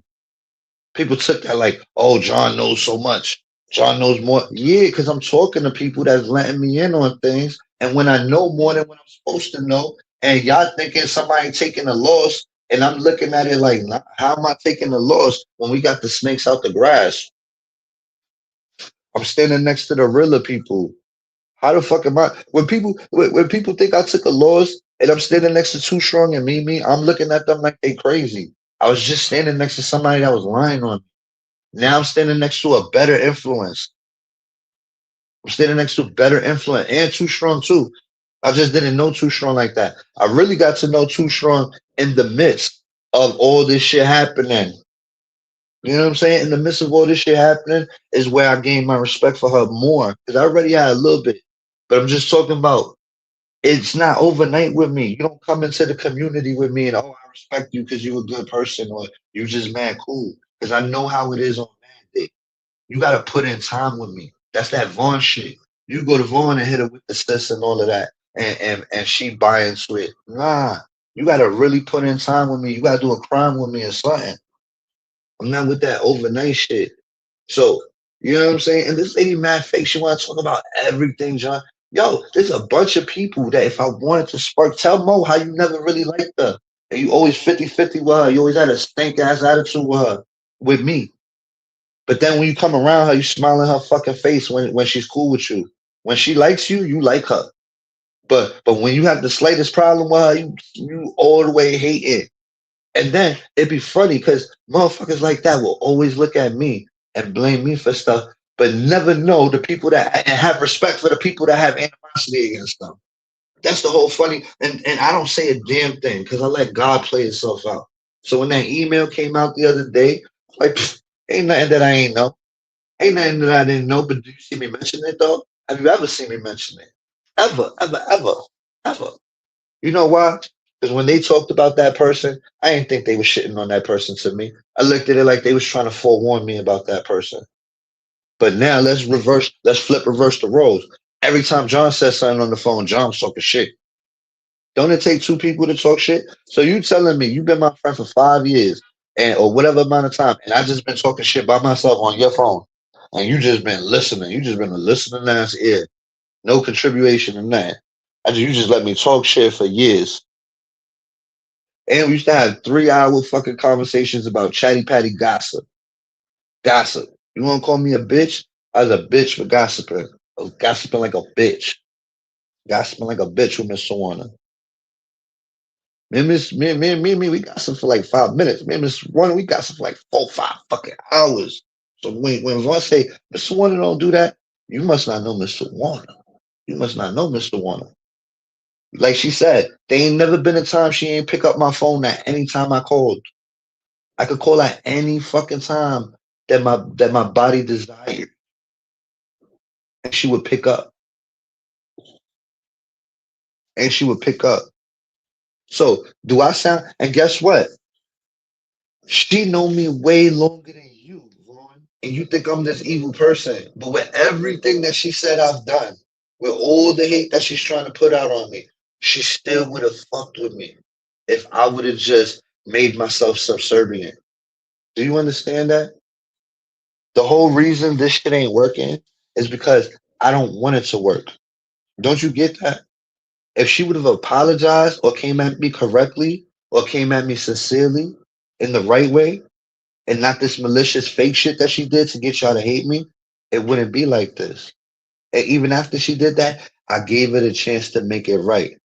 S1: People took that like, oh, John knows so much. John knows more. Yeah, because I'm talking to people that's letting me in on things. And when I know more than what I'm supposed to know, and y'all thinking somebody taking a loss, and I'm looking at it like, nah, how am I taking a loss when we got the snakes out the grass? I'm standing next to the realer people. How the fuck am I? When people think I took a loss and I'm standing next to Too Strong and me, I'm looking at them like they crazy. I was just standing next to somebody that was lying on me. Now I'm standing next to a better influence. I'm standing next to a better influence and Too Strong too. I just didn't know Too Strong like that. I really got to know Too Strong in the midst of all this shit happening. You know what I'm saying? In the midst of all this shit happening is where I gained my respect for her more because I already had a little bit. But I'm just talking about it's not overnight with me. You don't come into the community with me and oh, I respect you because you're a good person or you just mad cool. Because I know how it is on mad day. You gotta put in time with me. That's that Vaughn shit. You go to Vaughn and hit her with the sis and all of that, and she buy into it. Nah, you gotta really put in time with me. You gotta do a crime with me or something. I'm not with that overnight shit. So you know what I'm saying? And this lady mad fake. She want to talk about everything, John. Yo, there's a bunch of people that if I wanted to spark, tell Mo how you never really liked her. And you always 50-50 with her. You always had a stink ass attitude with her, with me. But then when you come around her, you smile in her fucking face when she's cool with you. When she likes you, you like her. But when you have the slightest problem with her, you all the way hate it. And then it'd be funny because motherfuckers like that will always look at me and blame me for stuff, but never know the people that and have respect for the people that have animosity against them. That's the whole funny. And I don't say a damn thing because I let God play itself out. So when that email came out the other day, like ain't nothing that I ain't know. Ain't nothing that I didn't know, but do you see me mention it though? Have you ever seen me mention it? Ever, ever, ever, ever. You know why? Because when they talked about that person, I didn't think they were shitting on that person to me. I looked at it like they was trying to forewarn me about that person. But now let's flip reverse the roles. Every time John says something on the phone, John's talking shit. Don't it take two people to talk shit? So you telling me you've been my friend for 5 years and or whatever amount of time, and I just been talking shit by myself on your phone, and you just been listening. You just been a listening ass ear. No contribution in that. You just let me talk shit for years. And we used to have 3 hour fucking conversations about chatty patty gossip. Gossip. You want to call me a bitch? I was a bitch for gossiping. I was gossiping like a bitch. Gossiping like a bitch with Miss Sawana. Me, we gossip for like 5 minutes. Me and Miss Sawana, we gossip for like 4, 5 fucking hours. So when I say Miss Sawana don't do that, you must not know Miss Sawana. You must not know Mr. Warner. Like she said, there ain't never been a time she ain't pick up my phone at any time I called. I could call at any fucking time that my body desired, and she would pick up. And she would pick up. So do I sound? And guess what? She know me way longer than you, Vaughn. And you think I'm this evil person. But with everything that she said I've done, with all the hate that she's trying to put out on me, she still would have fucked with me if I would have just made myself subservient. Do you understand that? The whole reason this shit ain't working is because I don't want it to work. Don't you get that? If she would have apologized or came at me correctly or came at me sincerely in the right way, and not this malicious fake shit that she did to get y'all to hate me, it wouldn't be like this. And even after she did that, I gave it a chance to make it right.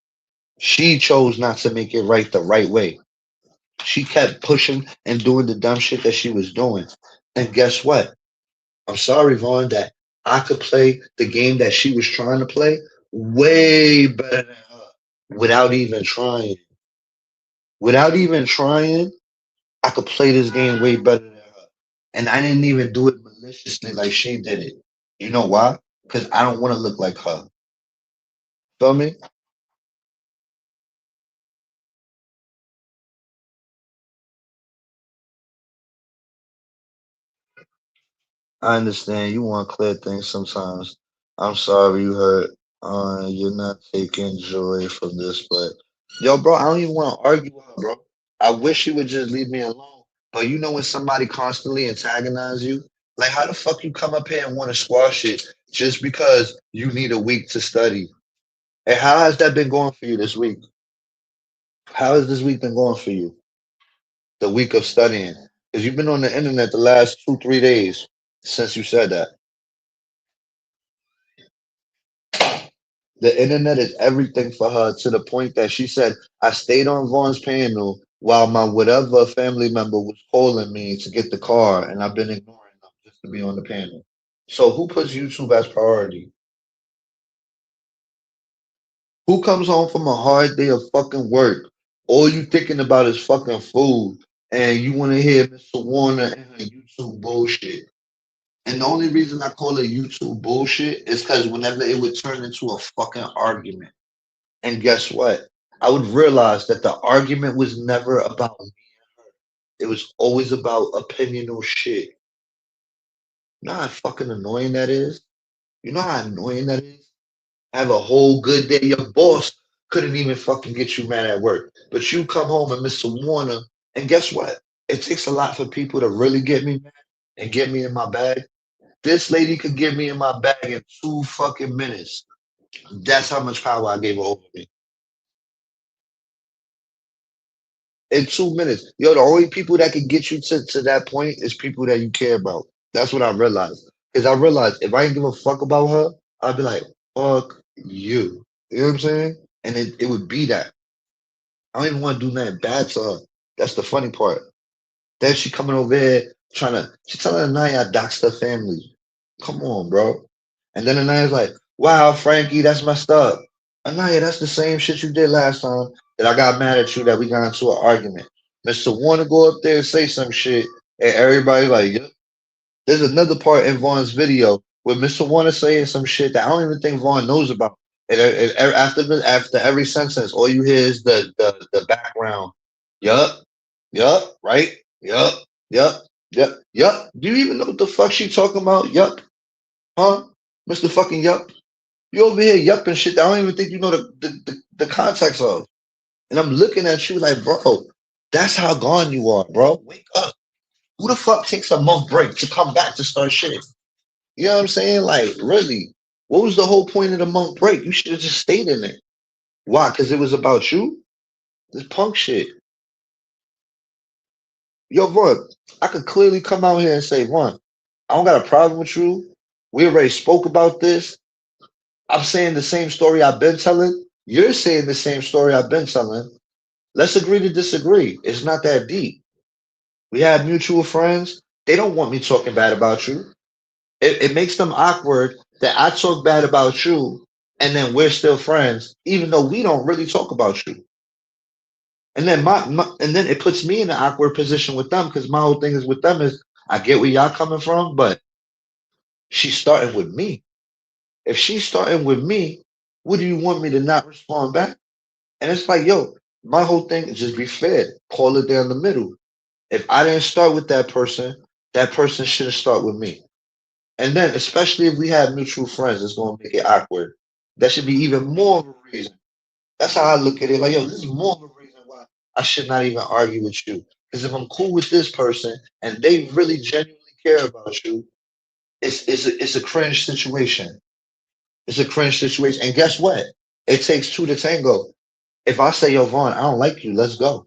S1: She chose not to make it right the right way. She kept pushing and doing the dumb shit that she was doing. And guess what? I'm sorry, Vaughn, that I could play the game that she was trying to play way better than her without even trying. Without even trying, I could play this game way better than her. And I didn't even do it maliciously like she did it. You know why? Because I don't want to look like her. Feel me? I understand you want to clear things sometimes. I'm sorry you hurt. You're not taking joy from this, but yo, bro, I don't even want to argue with her, bro. I wish you would just leave me alone. But you know when somebody constantly antagonize you, like how the fuck you come up here and want to squash it just because you need a week to study? And how has that been going for you this week? How has this week been going for you? The week of studying, because you've been on the internet the last 2, 3 days since you said that. The internet is everything for her to the point that she said, I stayed on Vaughn's panel while my whatever family member was calling me to get the car, and I've been ignoring them just to be on the panel. So who puts YouTube as priority? Who comes home from a hard day of fucking work? All you thinking about is fucking food, and you want to hear Mr. Warner and her YouTube bullshit. And the only reason I call it YouTube bullshit is because whenever it would turn into a fucking argument. And guess what? I would realize that the argument was never about me. It was always about opinional shit. You know how fucking annoying that is? You know how annoying that is? Have a whole good day. Your boss couldn't even fucking get you mad at work. But you come home and Mr. Warner, and guess what? It takes a lot for people to really get me mad and get me in my bag. This lady could get me in my bag in 2 fucking minutes. That's how much power I gave her over me. In 2 minutes. Yo, the only people that can get you to that point is people that you care about. That's what I realized. Because I realized if I didn't give a fuck about her, I'd be like, fuck you. You know what I'm saying? And it would be that. I don't even want to do nothing bad to her. That's the funny part. Then she coming over here she telling Anaya I doxed her family. Come on, bro. And then Anaya's like, wow, Frankie, that's messed up. Anaya, that's the same shit you did last time that I got mad at you that we got into an argument. Mr. Warner go up there and say some shit, and everybody like, yep. There's another part in Vaughn's video where Mr. Warner saying some shit that I don't even think Vaughn knows about. And after every sentence, all you hear is the background. Yup, yup, right? Yup, yup, yup, yup. Do you even know what the fuck she talking about? Yup, huh? Mr. fucking yup. You over here yupping shit that I don't even think you know the context of. And I'm looking at you like, bro, That's how gone you are, bro. Wake up. Who the fuck takes a month break to come back to start shit? You know what I'm saying? Like, really, what was the whole point of the month break? You should have just stayed in it. Why? Because it was about you? This punk shit. Yo, Vaughn, I could clearly come out here and say, Vaughn, I don't got a problem with you. We already spoke about this. I'm saying the same story I've been telling. You're saying the same story I've been telling. Let's agree to disagree. It's not that deep. We have mutual friends. They don't want me talking bad about you. It makes them awkward that I talk bad about you and then we're still friends, even though we don't really talk about you. And then and then it puts me in an awkward position with them because my whole thing is with them is I get where y'all coming from, but she's starting with me. If she's starting with me, what do you want me to not respond back? And it's like, yo, my whole thing is just be fair. Call it down the middle. If I didn't start with that person shouldn't start with me. And then, especially if we have mutual friends, it's going to make it awkward. That should be even more of a reason. That's how I look at it. Like, yo, this is more of a reason why I should not even argue with you. Because if I'm cool with this person and they really genuinely care about you, it's a cringe situation. It's a cringe situation. And guess what? It takes two to tango. If I say, yo, Vaughn, I don't like you, let's go.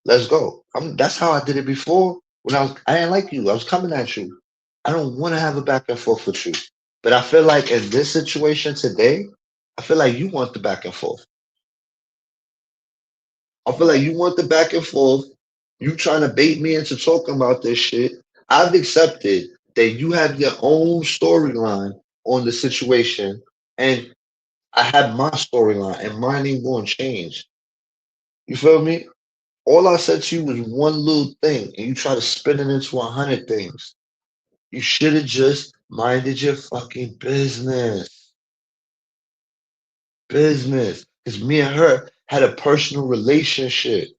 S1: Let's go. That's how I did it before. When I didn't like you. I was coming at you. I don't want to have a back and forth with you. But I feel like in this situation today, I feel like you want the back and forth. I feel like you want the back and forth. You trying to bait me into talking about this shit. I've accepted that you have your own storyline on the situation, and I have my storyline, and mine ain't going to change. You feel me? All I said to you was one little thing, and you try to spin it into 100 things. You should have just minded your fucking business. Business. Because me and her had a personal relationship.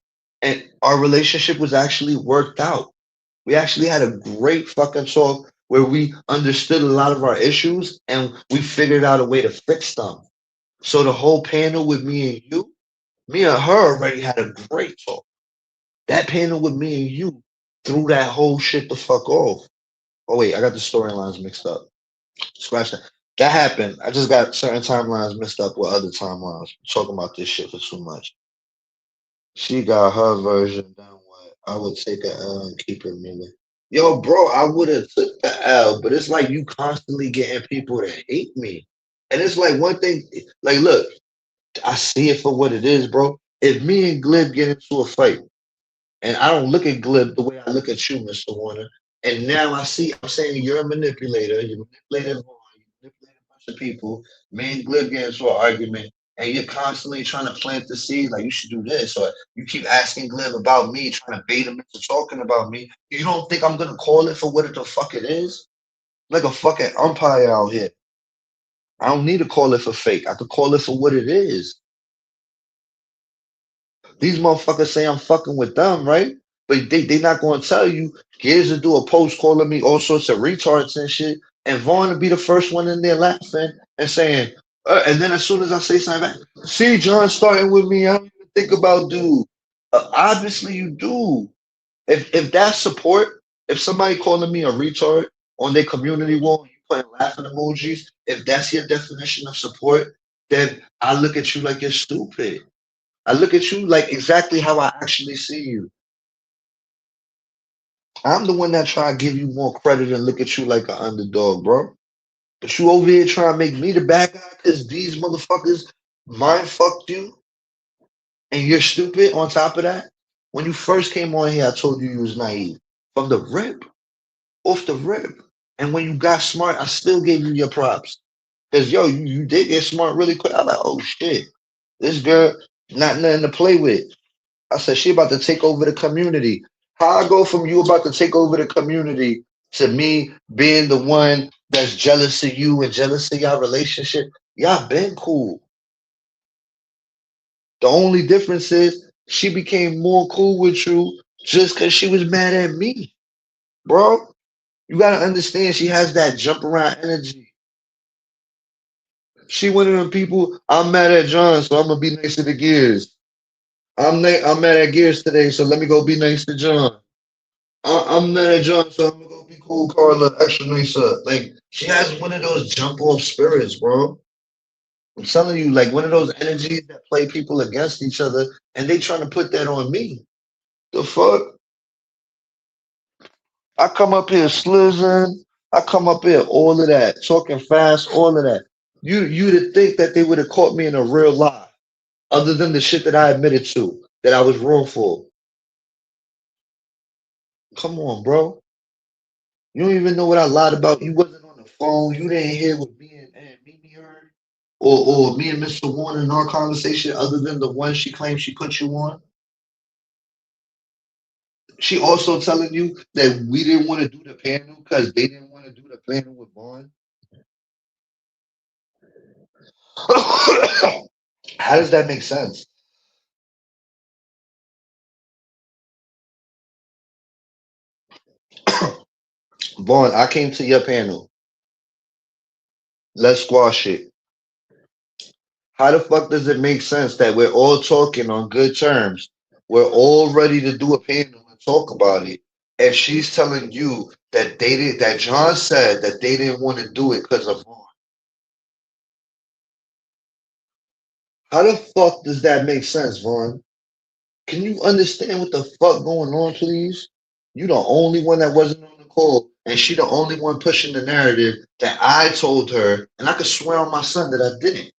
S1: And our relationship was actually worked out. We actually had a great fucking talk where we understood a lot of our issues and we figured out a way to fix them. So the whole panel with me and you, me and her already had a great talk. That panel with me and you threw that whole shit the fuck off. Oh wait, I got the storylines mixed up. Scratch that. That happened. I just got certain timelines mixed up with other timelines. Talking about this shit for too much. She got her version done. What I would take a L and keep it moving. Yo, bro, I would have took the L, but it's like you constantly getting people to hate me, and it's like one thing. Like, look, I see it for what it is, bro. If me and Glib get into a fight, and I don't look at Glib the way I look at you, Mr. Warner. And now I see, I'm saying you're a manipulator. You manipulated Vaughn. You manipulated a bunch of people. Me and Glib get into an argument, and you're constantly trying to plant the seed, like you should do this, or you keep asking Glib about me, trying to bait him into talking about me. You don't think I'm gonna call it for what the fuck it is? Like a fucking umpire out here. I don't need to call it for fake. I could call it for what it is. These motherfuckers say I'm fucking with them, right? But they not gonna tell you. Gears to do a post calling me all sorts of retards and shit, and Vaughn to be the first one in there laughing and saying, and then as soon as I say something back, see John starting with me, I don't even think about dude. Obviously you do. If that's support, if somebody calling me a retard on their community wall, you putting laughing emojis, if that's your definition of support, then I look at you like you're stupid. I look at you like exactly how I actually see you. I'm the one that try to give you more credit and look at you like an underdog, bro. But you over here trying to make me the bad guy because these motherfuckers mind fucked you and you're stupid on top of that. When you first came on here, I told you was naive. From the rip, off the rip. And when you got smart, I still gave you your props. Because, yo, you did get smart really quick. I'm like, oh, shit. This girl, not nothing to play with. I said, she about to take over the community. How I go from you about to take over the community to me being the one that's jealous of you and jealous of y'all relationship? Y'all been cool. The only difference is she became more cool with you just because she was mad at me, bro. You gotta understand she has that jump around energy. She one of them people, I'm mad at John, so I'm gonna be nice to the gears. I'm mad at Gears today, so let me go be nice to John. I'm mad at John, so I'm gonna go be cool, Carla. Extra nicer. Like she has one of those jump off spirits, bro. I'm telling you, like one of those energies that play people against each other, and they trying to put that on me. The fuck? I come up here slizzing. I come up here all of that, talking fast, all of that. You'd have think that they would have caught me in a real lie, other than the shit that I admitted to, that I was wrong for. Come on, bro. You don't even know what I lied about. You wasn't on the phone. You didn't hear what me and Mimi heard, or me and Mr. Warner in our conversation, other than the one she claimed she put you on. She also telling you that we didn't want to do the panel because they didn't want to do the panel with Vaughn. How does that make sense? Vaughn, I came to your panel. Let's squash it. How the fuck does it make sense that we're all talking on good terms? We're all ready to do a panel and talk about it. And she's telling you that they did that John said that they didn't want to do it because of Vaughn. How the fuck does that make sense, Vaughn? Can you understand what the fuck going on, please? You the only one that wasn't on the call, and she the only one pushing the narrative that I told her, and I could swear on my son that I didn't.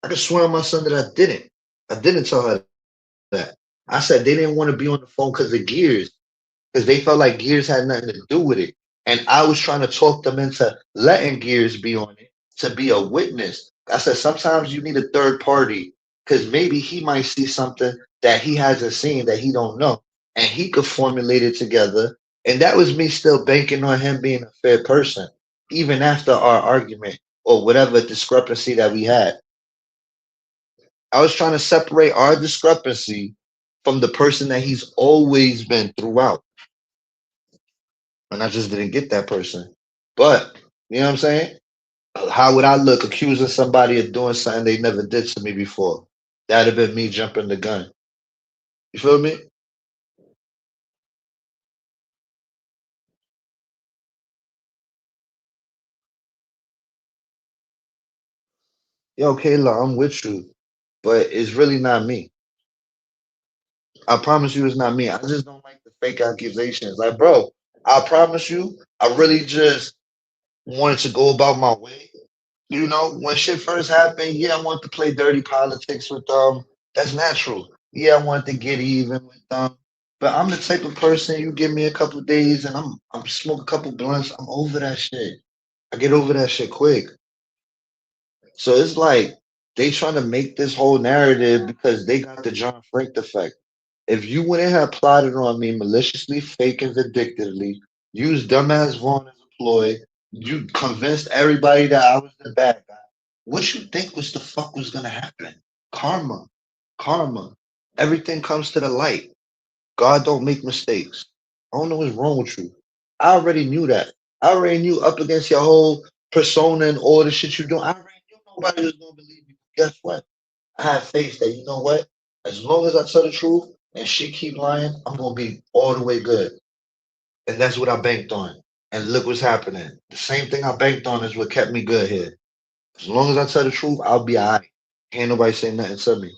S1: I could swear on my son that I didn't. I didn't tell her that. I said they didn't want to be on the phone because of Gears, because they felt like Gears had nothing to do with it. And I was trying to talk them into letting Gears be on it to be a witness. I said sometimes you need a third party because maybe he might see something that he hasn't seen that he don't know, and he could formulate it together. And that was me still banking on him being a fair person, even after our argument or whatever discrepancy that we had. I was trying to separate our discrepancy from the person that he's always been throughout. And I just didn't get that person. But, you know what I'm saying? How would I look accusing somebody of doing something they never did to me before? That'd have been me jumping the gun. You feel me? Yo, Kayla, I'm with you. But it's really not me. I promise you it's not me. I just don't like the fake accusations. Like, bro, I promise you, I really just wanted to go about my way. You know, when shit first happened, yeah, I wanted to play dirty politics with them. That's natural. Yeah, I wanted to get even with them. But I'm the type of person you give me a couple days and I'm smoke a couple blunts. I'm over that shit. I get over that shit quick. So it's like they trying to make this whole narrative because they got the John Frank effect. If you wouldn't have plotted on me maliciously, fake and vindictively, used dumbass Vaughn as a ploy, you convinced everybody that I was the bad guy. What you think was the fuck was gonna happen? Karma. Karma. Everything comes to the light. God don't make mistakes. I don't know what's wrong with you. I already knew that. I already knew up against your whole persona and all the shit you doing. I already knew nobody was gonna believe you. Guess what? I have faith that you know what? As long as I tell the truth and she keep lying, I'm gonna be all the way good. And that's what I banked on. And look what's happening. The same thing I banked on is what kept me good here. As long as I tell the truth, I'll be alright. Can't nobody say nothing to me.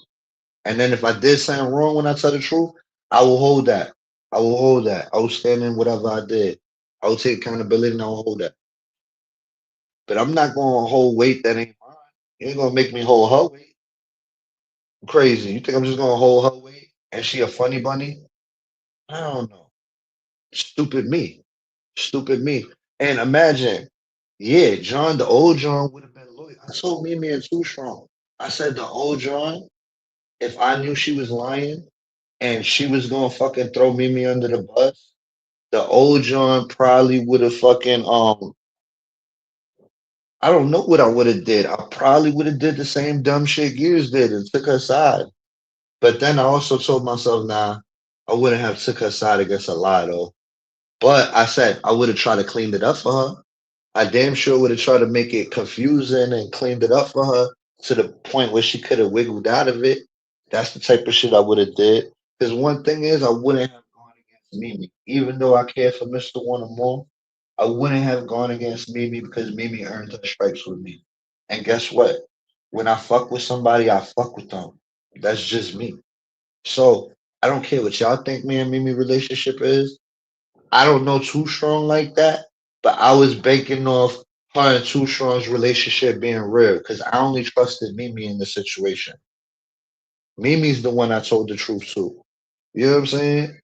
S1: And then if I did something wrong when I tell the truth, I will hold that. I will hold that. I will stand in whatever I did. I will take accountability and I will hold that. But I'm not gonna hold weight that ain't mine. You ain't gonna make me hold her weight. Crazy. You think I'm just gonna hold her weight and she a funny bunny? I don't know. Stupid me. Stupid me. And imagine, yeah, John, the old John would have been loyal. I told Mimi and Too Strong. I said the old John, if I knew she was lying and she was gonna fucking throw Mimi under the bus, the old John probably would have fucking I don't know what I would have did. I probably would have did the same dumb shit Gears did and took her side. But then I also told myself, nah, I wouldn't have took her side against a lie though. But I said I would have tried to clean it up for her. I damn sure would have tried to make it confusing and cleaned it up for her to the point where she could have wiggled out of it. That's the type of shit I would have did. Because one thing is, I wouldn't have gone against Mimi, even though I care for Mr. Warner more. I wouldn't have gone against Mimi because Mimi earned her stripes with me. And guess what? When I fuck with somebody, I fuck with them. That's just me. So I don't care what y'all think me and Mimi relationship is. I don't know Too Strong like that, but I was banking off her and Too Strong's relationship being real because I only trusted Mimi in the situation. Mimi's the one I told the truth to. You know what I'm saying?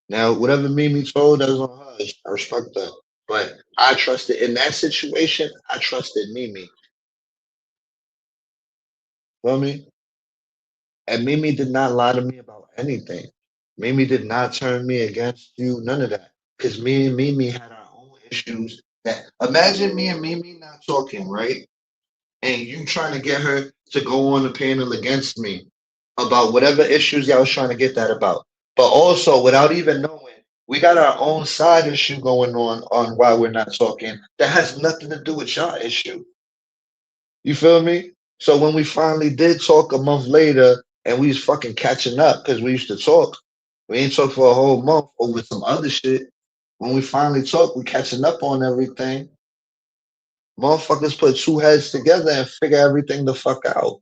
S1: Now, whatever Mimi told, that was on her. I respect that. But I trusted in that situation, I trusted Mimi. Feel me? And Mimi did not lie to me about anything. Mimi did not turn me against you, none of that. Because me and Mimi had our own issues. That imagine me and Mimi not talking, right? And you trying to get her to go on the panel against me about whatever issues y'all was trying to get that about. But also, without even knowing, we got our own side issue going on why we're not talking. That has nothing to do with your issue. You feel me? So when we finally did talk a month later, and we was fucking catching up because we used to talk, we ain't talk for a whole month over some other shit. When we finally talk, we catching up on everything. Motherfuckers put two heads together and figure everything the fuck out.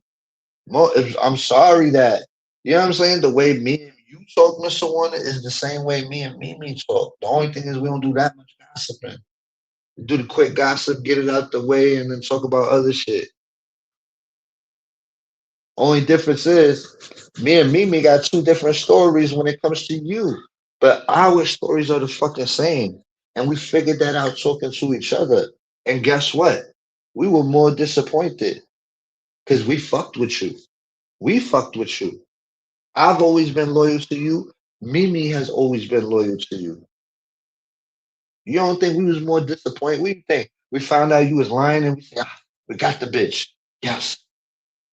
S1: I'm sorry that you know what I'm saying. The way me and you talk, Mr. Warner, is the same way me and Mimi talk. The only thing is we don't do that much gossiping. We do the quick gossip, get it out the way, and then talk about other shit. Only difference is me and Mimi got two different stories when it comes to you, but our stories are the fucking same, and we figured that out talking to each other. And guess what? We were more disappointed because we fucked with you. We fucked with you. I've always been loyal to you. Mimi has always been loyal to you. You don't think we was more disappointed? What do you think? We found out you was lying and we said, ah, we got the bitch. Yes.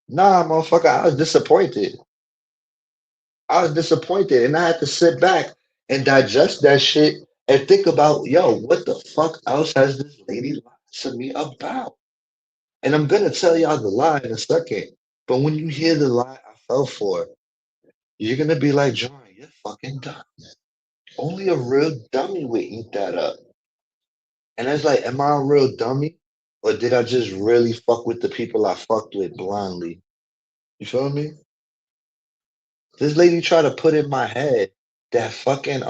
S1: Nah, motherfucker, I was disappointed. I was disappointed. And I had to sit back and digest that shit and think about, yo, what the fuck else has this lady lied to me about? And I'm gonna tell y'all the lie in a second. But when you hear the lie I fell for, you're gonna be like, John, you're fucking dumb. Only a real dummy would eat that up. And it's like, am I a real dummy? Or did I just really fuck with the people I fucked with blindly? You feel me? This lady tried to put in my head that fucking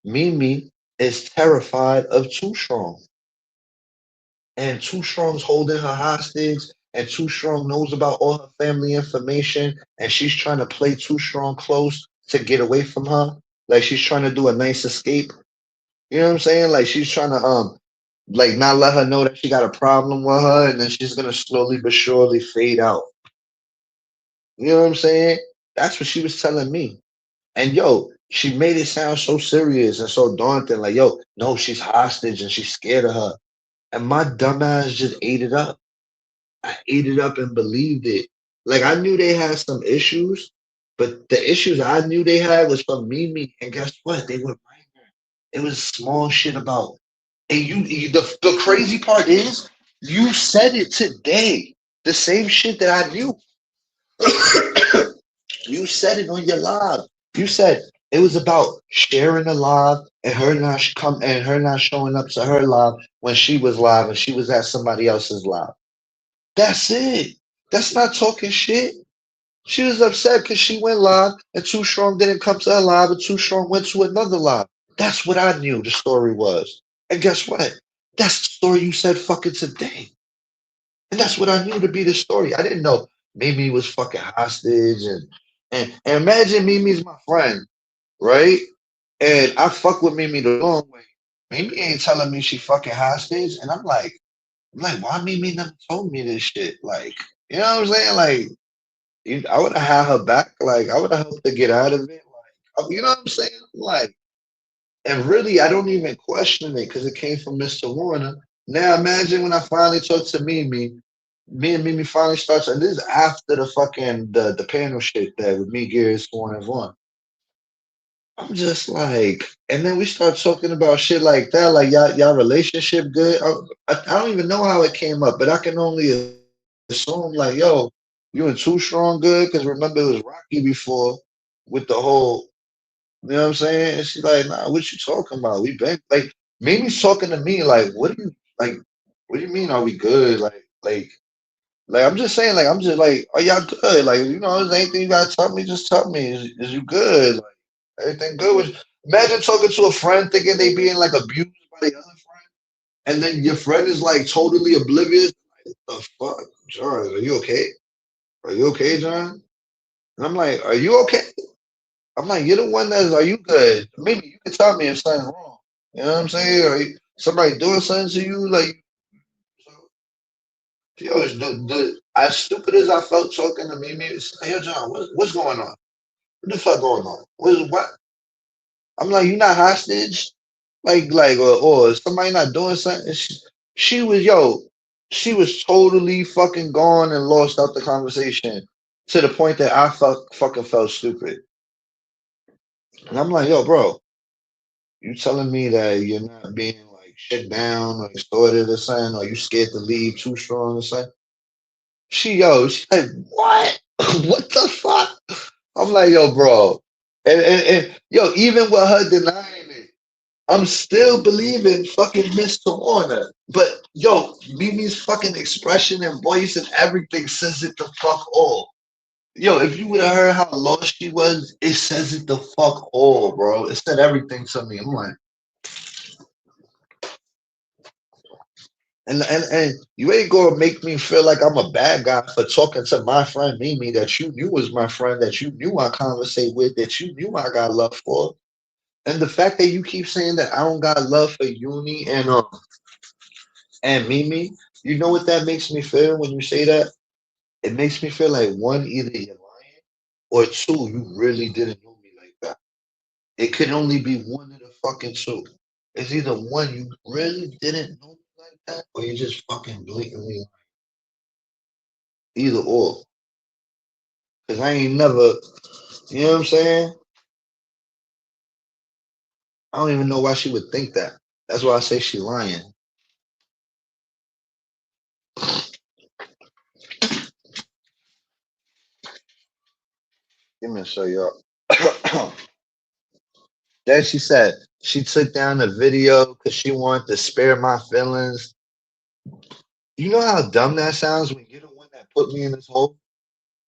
S1: Mimi is terrified of Too Strong. And Too Strong's holding her hostage, and Too Strong knows about all her family information, and she's trying to play Too Strong close to get away from her. Like she's trying to do a nice escape. You know what I'm saying? Like she's trying to like not let her know that she got a problem with her, and then she's gonna slowly but surely fade out. You know what I'm saying? That's what she was telling me. And yo, she made it sound so serious and so daunting. Like, yo, no, she's hostage and she's scared of her. And my dumbass just ate it up. I ate it up and believed it. Like I knew they had some issues, but the issues I knew they had was from Mimi. And guess what? They were minor. It was small shit about. And the crazy part is, you said it today. The same shit that I knew. You said it on your live. You said it was about sharing a live and her not showing up to her live when she was live and she was at somebody else's live. That's it. That's not talking shit. She was upset because she went live and Too Strong didn't come to her live and Too Strong went to another live. That's what I knew the story was. And guess what? That's the story you said fucking today. And that's what I knew to be the story. I didn't know Mimi was fucking hostage and imagine Mimi's my friend, right? And I fuck with Mimi the long way. Mimi ain't telling me she fucking hostage. And I'm like, why Mimi never told me this shit? Like, you know what I'm saying? Like, I would have had her back. Like, I would have helped her get out of it. Like, you know what I'm saying? Like, and really, I don't even question it because it came from Mr. Warner. Now imagine when I finally talked to Mimi, me and Mimi finally starts, and this is after the fucking the panel shit that with me, Gears, Sworn and Vaughn. I'm just like, and then we start talking about shit like that, like y'all relationship good. I don't even know how it came up, but I can only assume like, yo, You and Too Strong good? Because remember it was Rocky before with the whole, you know what I'm saying? And she's like, nah, what you talking about? We been like Mimi's talking to me like, what do you like? What do you mean? Are we good? Like I'm just saying, like I'm just like, are y'all good? Like you know, is there anything you gotta tell me? Just tell me. Is you good? Like everything good? Imagine talking to a friend thinking they being like abused by the other friend, and then your friend is like totally oblivious. What the fuck, John? Are you okay? Are you okay, John? And I'm like, are you okay? I'm like, you're the one that's, are you good? Maybe you can tell me if something's wrong. You know what I'm saying? Are you, somebody doing something to you? Like, so, yo, as stupid as I felt talking to Mimi, it's like, yo, John, what's going on? What the fuck going on? What? I'm like, you not hostage? Or is somebody not doing something? She was, yo, she was totally fucking gone and lost out the conversation to the point that I fucking felt stupid. And I'm like, yo, bro, you telling me that you're not being like shut down or extorted or something, or you scared to leave too strong or something? She's like, what? What the fuck? I'm like, yo, bro. And yo, even with her denying it, I'm still believing fucking Miss Tawana. But yo, Mimi's fucking expression and voice and everything says it the fuck all. Yo, if you would have heard how lost she was, it says it the fuck all, bro. It said everything to me. I'm like, and you ain't gonna make me feel like I'm a bad guy for talking to my friend Mimi that you knew was my friend, that you knew I conversate with, that you knew I got love for. And the fact that you keep saying that I don't got love for Uni and Mimi, you know what that makes me feel when you say that? It makes me feel like one, either you're lying, or two, you really didn't know me like that. It could only be one of the fucking two. It's either one, you really didn't know me like that, or you just fucking blatantly lying. Either or. Cause I ain't never, you know what I'm saying? I don't even know why she would think that. That's why I say she lying. Give me a show y'all. Then she said she took down the video because she wanted to spare my feelings. You know how dumb that sounds when you're the one that put me in this hole?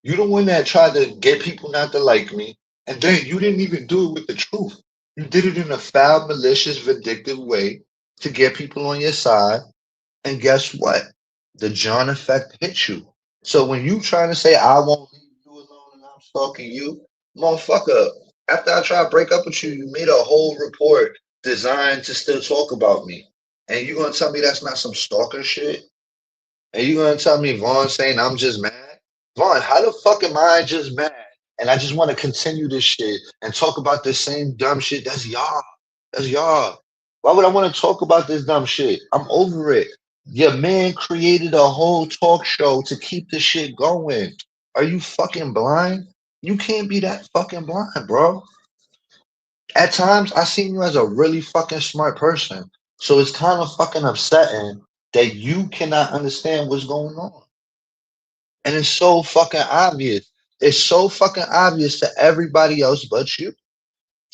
S1: You're the one that tried to get people not to like me. And then you didn't even do it with the truth. You did it in a foul, malicious, vindictive way to get people on your side. And guess what? The John effect hits you. So when you trying to say I won't leave you alone and I'm stalking you, motherfucker, after I try to break up with you, you made a whole report designed to still talk about me. And you gonna tell me that's not some stalker shit? And you gonna tell me Vaughn saying I'm just mad? Vaughn, how the fuck am I just mad? And I just want to continue this shit and talk about this same dumb shit. That's y'all. That's y'all. Why would I want to talk about this dumb shit? I'm over it. Your man created a whole talk show to keep the shit going. Are you fucking blind? You can't be that fucking blind, bro. At times, I seen you as a really fucking smart person. So it's kind of fucking upsetting that you cannot understand what's going on. And it's so fucking obvious. It's so fucking obvious to everybody else but you.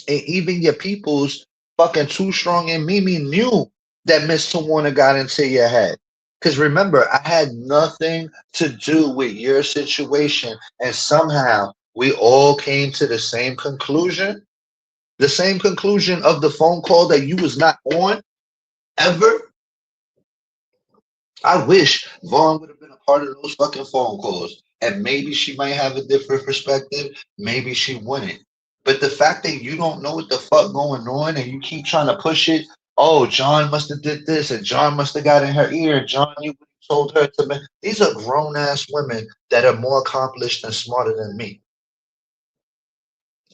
S1: And even your people's fucking Too Strong and Mimi knew that Mr. Warner got into your head. Because remember, I had nothing to do with your situation. And somehow we all came to the same conclusion. The same conclusion of the phone call that you was not on ever. I wish Vaughn would have been a part of those fucking phone calls. And maybe she might have a different perspective. Maybe she wouldn't. But the fact that you don't know what the fuck going on and you keep trying to push it, oh, John must have did this and John must have got in her ear and John you told her to. These are grown ass women that are more accomplished and smarter than me.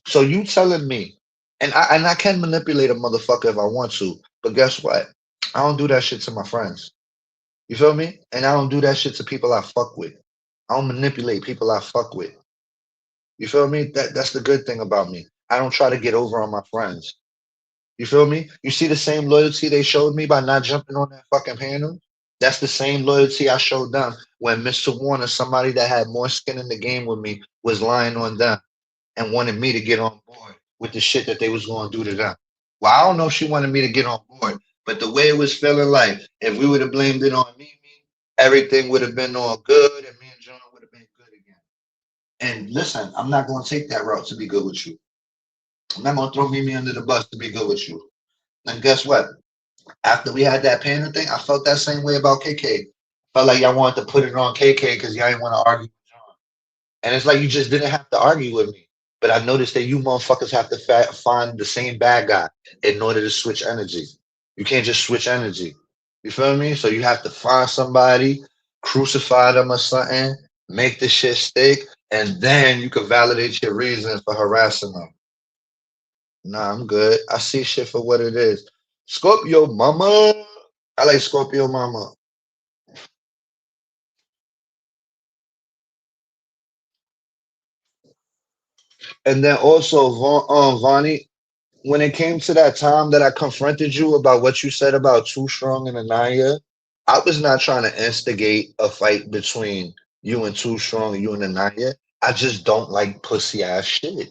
S1: So you telling me, and I can manipulate a motherfucker if I want to, but guess what? I don't do that shit to my friends. You feel me? And I don't do that shit to people I fuck with. I don't manipulate people I fuck with. You feel me? That's the good thing about me. I don't try to get over on my friends. You feel me? You see the same loyalty they showed me by not jumping on that fucking panel? That's the same loyalty I showed them when Mr. Warner, somebody that had more skin in the game with me, was lying on them and wanted me to get on board with the shit that they was going to do to them. Well, I don't know if she wanted me to get on board, but the way it was feeling like if we would have blamed it on me, everything would have been all good and me and John would have been good again. And listen, I'm not going to take that route to be good with you. I'm not going to throw Mimi under the bus to be good with you. And guess what? After we had that panel thing, I felt that same way about KK. Felt like y'all wanted to put it on KK because y'all didn't want to argue with John. And it's like you just didn't have to argue with me. But I noticed that you motherfuckers have to find the same bad guy in order to switch energy. You can't just switch energy. You feel me? So you have to find somebody, crucify them or something, make the shit stick, and then you can validate your reasons for harassing them. Nah, I'm good. I see shit for what it is. Scorpio mama. I like Scorpio mama. And then also, Vonnie, when it came to that time that I confronted you about what you said about Too Strong and Anaya, I was not trying to instigate a fight between you and Too Strong and you and Anaya. I just don't like pussy ass shit.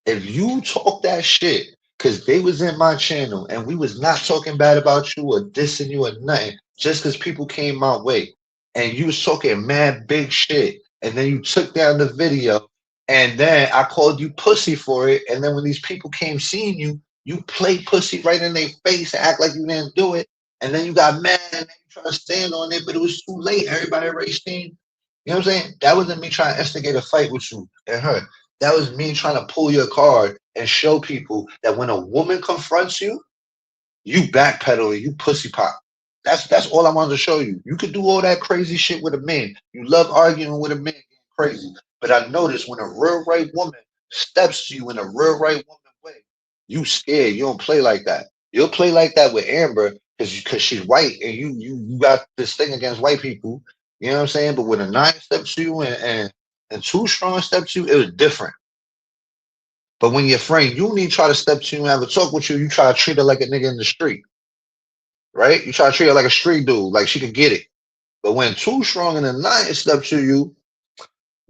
S1: If you talk that shit, cause they was in my channel and we was not talking bad about you or dissing you or nothing, just cause people came my way and you was talking mad big shit, and then you took down the video, and then I called you pussy for it, and then when these people came seeing you, you played pussy right in their face and act like you didn't do it, and then you got mad and then you tried to stand on it, but it was too late. Everybody already seen. You know what I'm saying? That wasn't me trying to instigate a fight with you and her. That was me trying to pull your card and show people that when a woman confronts you, you backpedaling, you pussy pop. That's all I wanted to show you. You could do all that crazy shit with a man. You love arguing with a man, getting crazy. But I noticed when a real right woman steps to you in a real right woman way, you scared. You don't play like that. You'll play like that with Amber because she's white and you got this thing against white people. You know what I'm saying? But when a nine steps to you and Too Strong steps to you, it was different. But when your friend Uni try to step to you and have a talk with you, you try to treat her like a nigga in the street, right? You try to treat her like a street dude, like she could get it. But when Too Strong and the Nine step to you,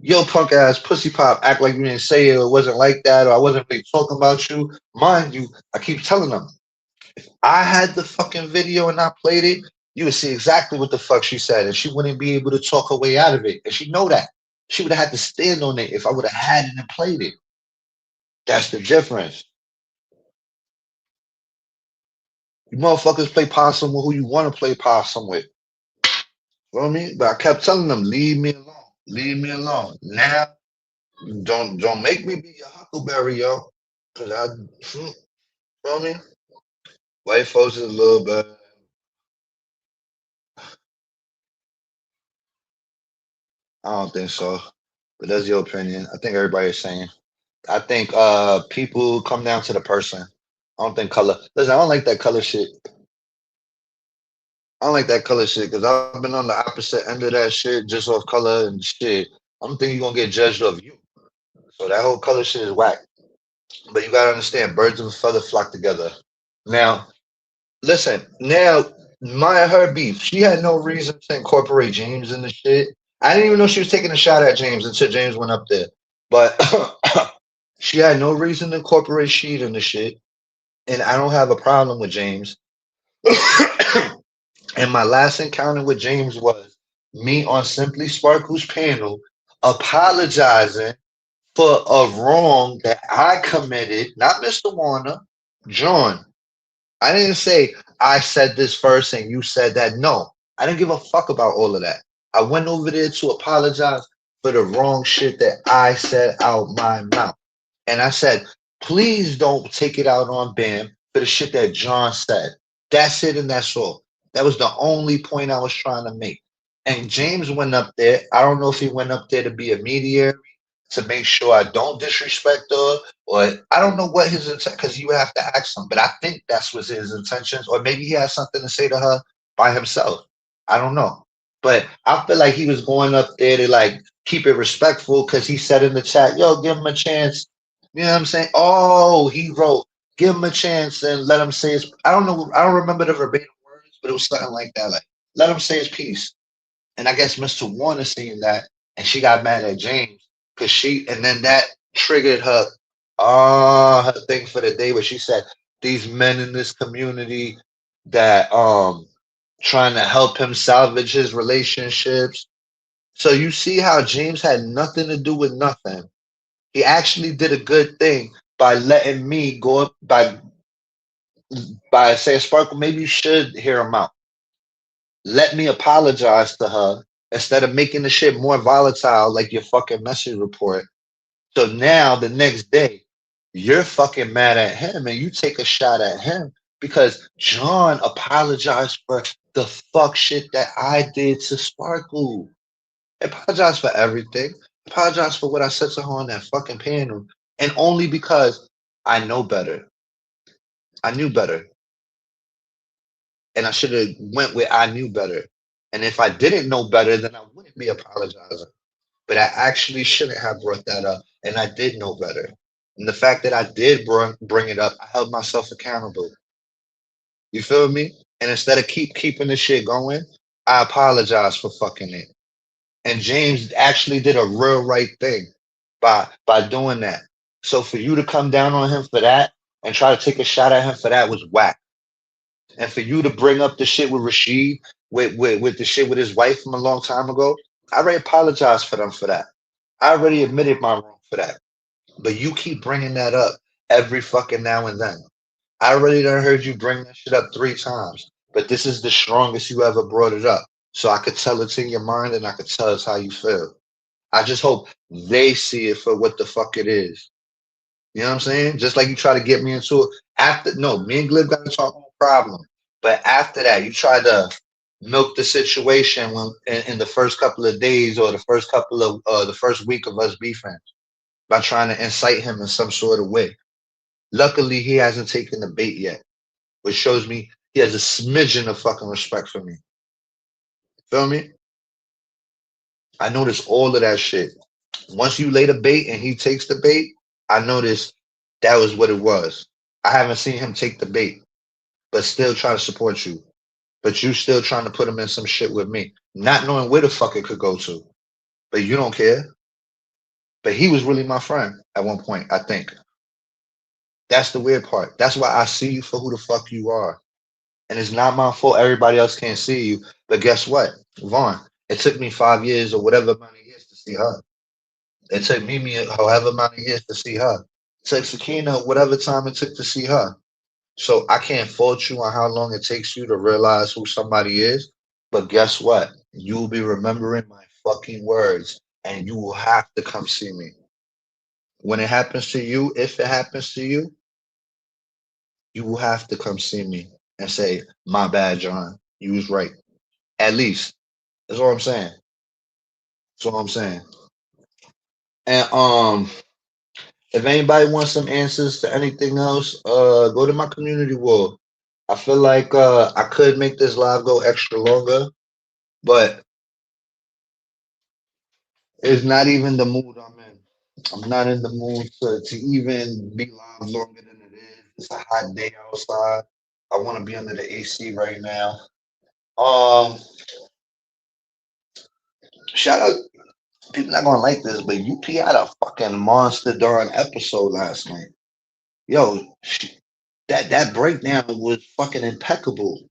S1: yo punk ass pussy pop act like you didn't say it or it wasn't like that or I wasn't really talking about you. Mind you, I keep telling them, I had the fucking video and I played it, you would see exactly what the fuck she said, and she wouldn't be able to talk her way out of it. And she know that. She would have had to stand on it if I would have had it and played it. That's the difference. You motherfuckers play possum with who you want to play possum with. You know what I mean? But I kept telling them, leave me alone. Leave me alone. Now, don't make me be your huckleberry, yo. Cause you know what I mean? White folks is a little bit. I don't think so. But that's your opinion. I think everybody's saying. I think people come down to the person. I don't think color. Listen, I don't like that color shit. I don't like that color shit because I've been on the opposite end of that shit just off color and shit. I'm thinking you're gonna get judged off you. So that whole color shit is whack. But you gotta understand, birds of a feather flock together. Now, listen, now Maya her beef, she had no reason to incorporate James in the shit. I didn't even know she was taking a shot at James until James went up there. But she had no reason to incorporate Sheed in the shit. And I don't have a problem with James. And my last encounter with James was me on Simply Sparkle's panel apologizing for a wrong that I committed, not Mr. Warner, John. I didn't say I said this first and you said that. No, I didn't give a fuck about all of that. I went over there to apologize for the wrong shit that I said out my mouth. And I said, please don't take it out on Bam for the shit that John said. That's it and that's all. That was the only point I was trying to make. And James went up there. I don't know if he went up there to be a mediator to make sure I don't disrespect her, or I don't know what his intent, because you have to ask him. But I think that's what his intentions, or maybe he has something to say to her by himself. I don't know. But I feel like he was going up there to like keep it respectful because he said in the chat, yo, give him a chance. You know what I'm saying? Oh, he wrote, give him a chance and let him say his I don't know, I don't remember the verbatim words, but it was something like that. Like Let him say his piece. And I guess Mr. Warner seen that, and she got mad at James because and then that triggered her thing for the day where she said these men in this community that trying to help him salvage his relationships. So you see how James had nothing to do with nothing. He actually did a good thing by letting me go up by saying, Sparkle, maybe you should hear him out. Let me apologize to her instead of making the shit more volatile like your fucking message report. So now the next day, you're fucking mad at him and you take a shot at him because John apologized for the fuck shit that I did to Sparkle. I apologize for everything. I apologize for what I said to her on that fucking panel. And only because I know better. I knew better. And I should have went where I knew better. And if I didn't know better, then I wouldn't be apologizing. But I actually shouldn't have brought that up, and I did know better. And the fact that I did bring it up, I held myself accountable. You feel me? And instead of keeping the shit going, I apologize for fucking it. And James actually did a real right thing by doing that. So for you to come down on him for that and try to take a shot at him for that was whack. And for you to bring up the shit with Rashid, with the shit with his wife from a long time ago, I already apologized for them for that. I already admitted my wrong for that. But you keep bringing that up every fucking now and then. I already done heard you bring that shit up 3 times, but this is the strongest you ever brought it up. So I could tell it's in your mind and I could tell it's how you feel. I just hope they see it for what the fuck it is. You know what I'm saying? Just like you try to get me into it. After no, me and Glib got to talk, no problem. But after that, you try to milk the situation when in the first couple of days or the first week of us beefing by trying to incite him in some sort of way. Luckily, he hasn't taken the bait yet, which shows me he has a smidgen of fucking respect for me. Feel me? I noticed all of that shit. Once you lay the bait and he takes the bait, I noticed that was what it was. I haven't seen him take the bait, but still trying to support you. But you still trying to put him in some shit with me, not knowing where the fuck it could go to. But you don't care. But he was really my friend at one point, I think. That's the weird part. That's why I see you for who the fuck you are. And it's not my fault everybody else can't see you. But guess what? Vaughn, it took me 5 years or whatever amount of years to see her. It took Mimi however amount of years to see her. It took Sakina whatever time it took to see her. So I can't fault you on how long it takes you to realize who somebody is. But guess what? You'll be remembering my fucking words and you will have to come see me. When it happens to you, if it happens to you, you will have to come see me and say, my bad, John. You was right. At least. That's all I'm saying. That's all I'm saying. And if anybody wants some answers to anything else, go to my community wall. I feel like I could make this live go extra longer, but it's not even the mood I'm in. I'm not in the mood to even be live longer than it is. It's a hot day outside. I want to be under the AC right now. Um, shout out. People not gonna like this, but UP had a fucking monster darn episode last night. Yo, that breakdown was fucking impeccable.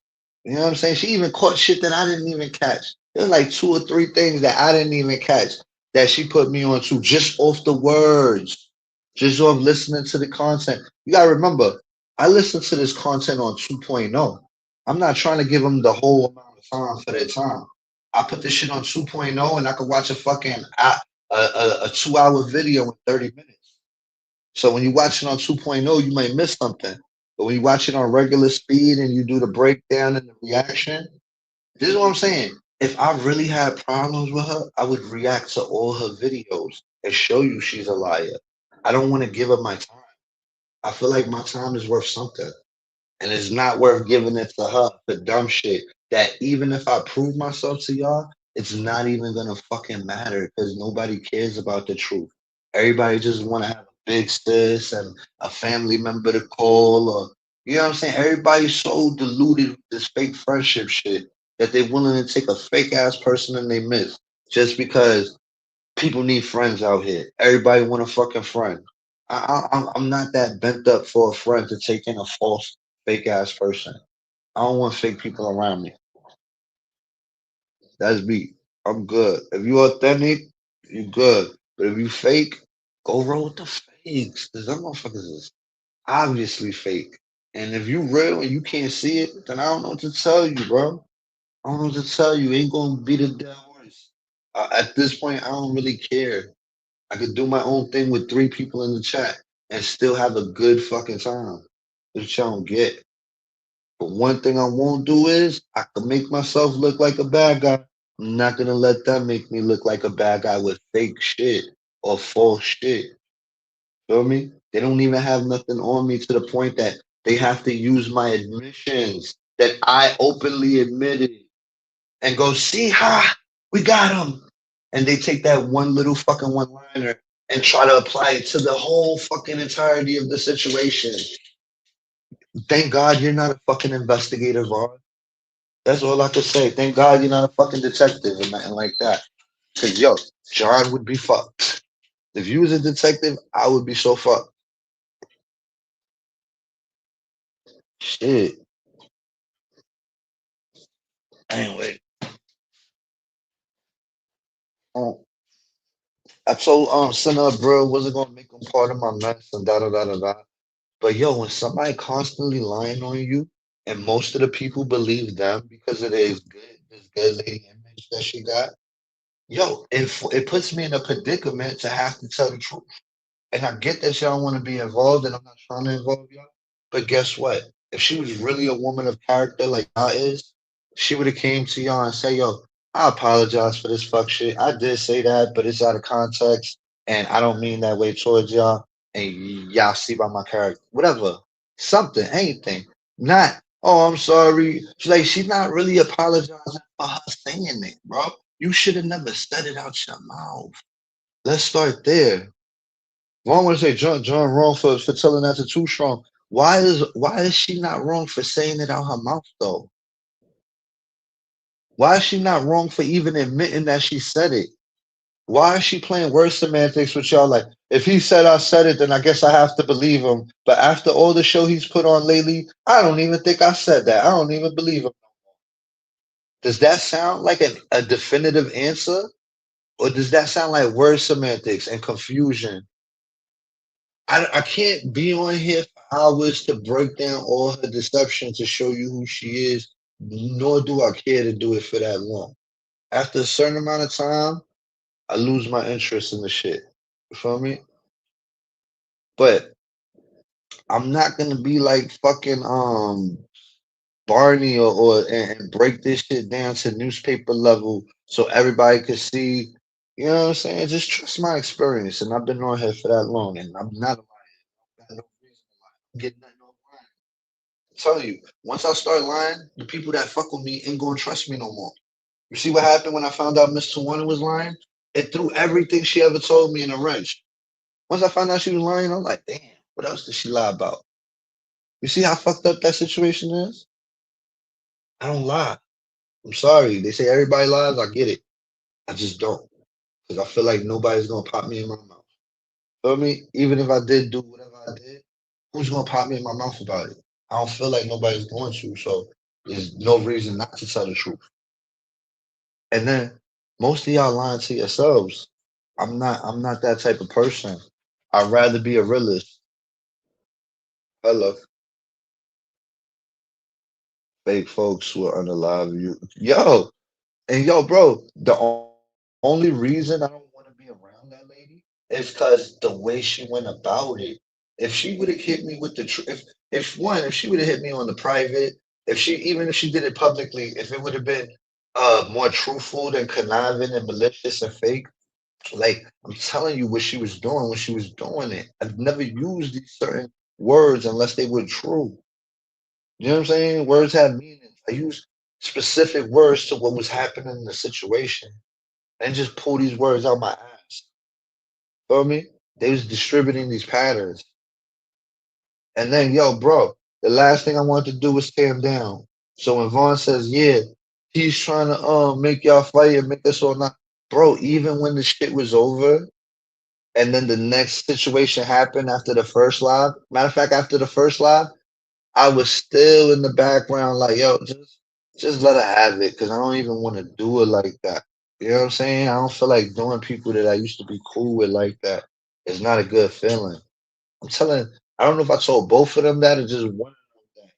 S1: You know what I'm saying? She even caught shit that I didn't even catch. There was like 2 or 3 things that I didn't even catch that she put me on to just off the words, just off listening to the content. You gotta remember, I listened to this content on 2.0. I'm not trying to give them the whole amount of time for their time. I put this shit on 2.0 and I could watch a fucking a 2 hour video in 30 minutes. So when you watch it on 2.0, you might miss something. But when you watch it on regular speed and you do the breakdown and the reaction, this is what I'm saying. If I really had problems with her, I would react to all her videos and show you she's a liar. I don't want to give her my time. I feel like my time is worth something. And it's not worth giving it to her for dumb shit that even if I prove myself to y'all, it's not even gonna fucking matter because nobody cares about the truth. Everybody just want to have a big sis and a family member to call or you know what I'm saying? Everybody's so deluded with this fake friendship shit that they're willing to take a fake ass person in their midst just because people need friends out here. Everybody want a fucking friend. I'm not that bent up for a friend to take in a false, fake ass person. I don't want fake people around me. That's me. I'm good. If you authentic, you good. But if you fake, go roll with the fakes. Cause them motherfuckers is obviously fake. And if you real and you can't see it, then I don't know what to tell you, bro. I don't know what to tell you. Ain't gonna be the dead horse. At this point, I don't really care. I could do my own thing with three people in the chat and still have a good fucking time. Which y'all don't get. But one thing I won't do is I can make myself look like a bad guy. I'm not gonna let them make me look like a bad guy with fake shit or false shit. Feel me? They don't even have nothing on me to the point that they have to use my admissions that I openly admitted and go, see, ha, we got him. And they take that one little fucking one liner and try to apply it to the whole fucking entirety of the situation. Thank God you're not a fucking investigator, Rod. That's all I could say. Thank God you're not a fucking detective or nothing like that. Cause yo, John would be fucked. If you was a detective, I would be so fucked. Shit. Anyway, um, I told Senna bro wasn't gonna make him part of my mess and da da da da da. But yo, when somebody constantly lying on you, and most of the people believe them because of this good lady image that she got, yo, it puts me in a predicament to have to tell the truth. And I get that y'all want to be involved, and I'm not trying to involve y'all. But guess what? If she was really a woman of character like y'all is, she would have came to y'all and say, "Yo, I apologize for this fuck shit. I did say that, but it's out of context, and I don't mean that way towards y'all. And y'all see by my character, whatever, something, anything. Not, oh, I'm sorry. She's not really apologizing for her saying it, bro. You should have never said it out your mouth. Let's start there. Well, I want to say John wrong for telling that to Too Strong. Why is she not wrong for saying it out her mouth though? Why is she not wrong for even admitting that she said it? Why is she playing word semantics with y'all? Like, if he said I said it, then I guess I have to believe him. But after all the show he's put on lately, I don't even think I said that. I don't even believe him. Does that sound like a definitive answer? Or does that sound like word semantics and confusion? I can't be on here for hours to break down all her deception to show you who she is, nor do I care to do it for that long. After a certain amount of time, I lose my interest in the shit. You feel me? But I'm not gonna be like fucking Barney and break this shit down to newspaper level so everybody could see. You know what I'm saying? Just trust my experience, and I've been on here for that long, and I'm not a liar. I got no reason to lie. I'm getting nothing online. Tell you, once I start lying, the people that fuck with me ain't gonna trust me no more. You see what happened when I found out Miss Tawana was lying? It threw everything she ever told me in a wrench. Once I found out she was lying, I'm like, damn, what else did she lie about? You see how fucked up that situation is? I don't lie. I'm sorry. They say everybody lies. I get it. I just don't. Because I feel like nobody's gonna pop me in my mouth. Feel me? Even if I did do whatever I did, who's gonna pop me in my mouth about it? I don't feel like nobody's going to, so there's no reason not to tell the truth. And then most of y'all lying to yourselves. I'm not that type of person. I'd rather be a realist. Hello. Fake folks who are unalive you. Yo, and yo, bro, the only reason I don't want to be around that lady is because the way she went about it. If she would have hit me with the truth, if she would have hit me on the private, even if she did it publicly, if it would have been more truthful than conniving and malicious and fake, like I'm telling you what she was doing when she was doing it. I've never used these certain words unless they were true. You know what I'm saying? Words have meanings. I use specific words to what was happening in the situation and just pull these words out my ass. Feel me? They was distributing these patterns. And then, yo, bro, the last thing I wanted to do was tear him down. So when Vaughn says, yeah, He's trying to make y'all fight and make us all not, bro. Even when the shit was over, and then the next situation happened after the first live. Matter of fact, after the first live, I was still in the background, like, yo, just let her have it, because I don't even want to do it like that. You know what I'm saying? I don't feel like doing people that I used to be cool with like that. It's not a good feeling. I'm telling. I don't know if I told both of them that or just one of them that.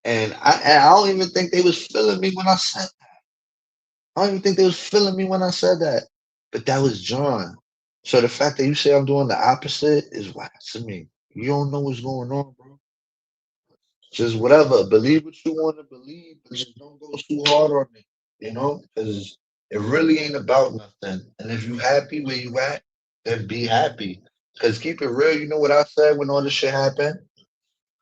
S1: And I don't even think they was feeling me when I said. I don't even think they was feeling me when I said that. But that was John. So the fact that you say I'm doing the opposite is whack to me. You don't know what's going on, bro. Just whatever. Believe what you want to believe, but just don't go too hard on it. Because it really ain't about nothing. And if you happy where you at, then be happy. Because keep it real. You know what I said when all this shit happened?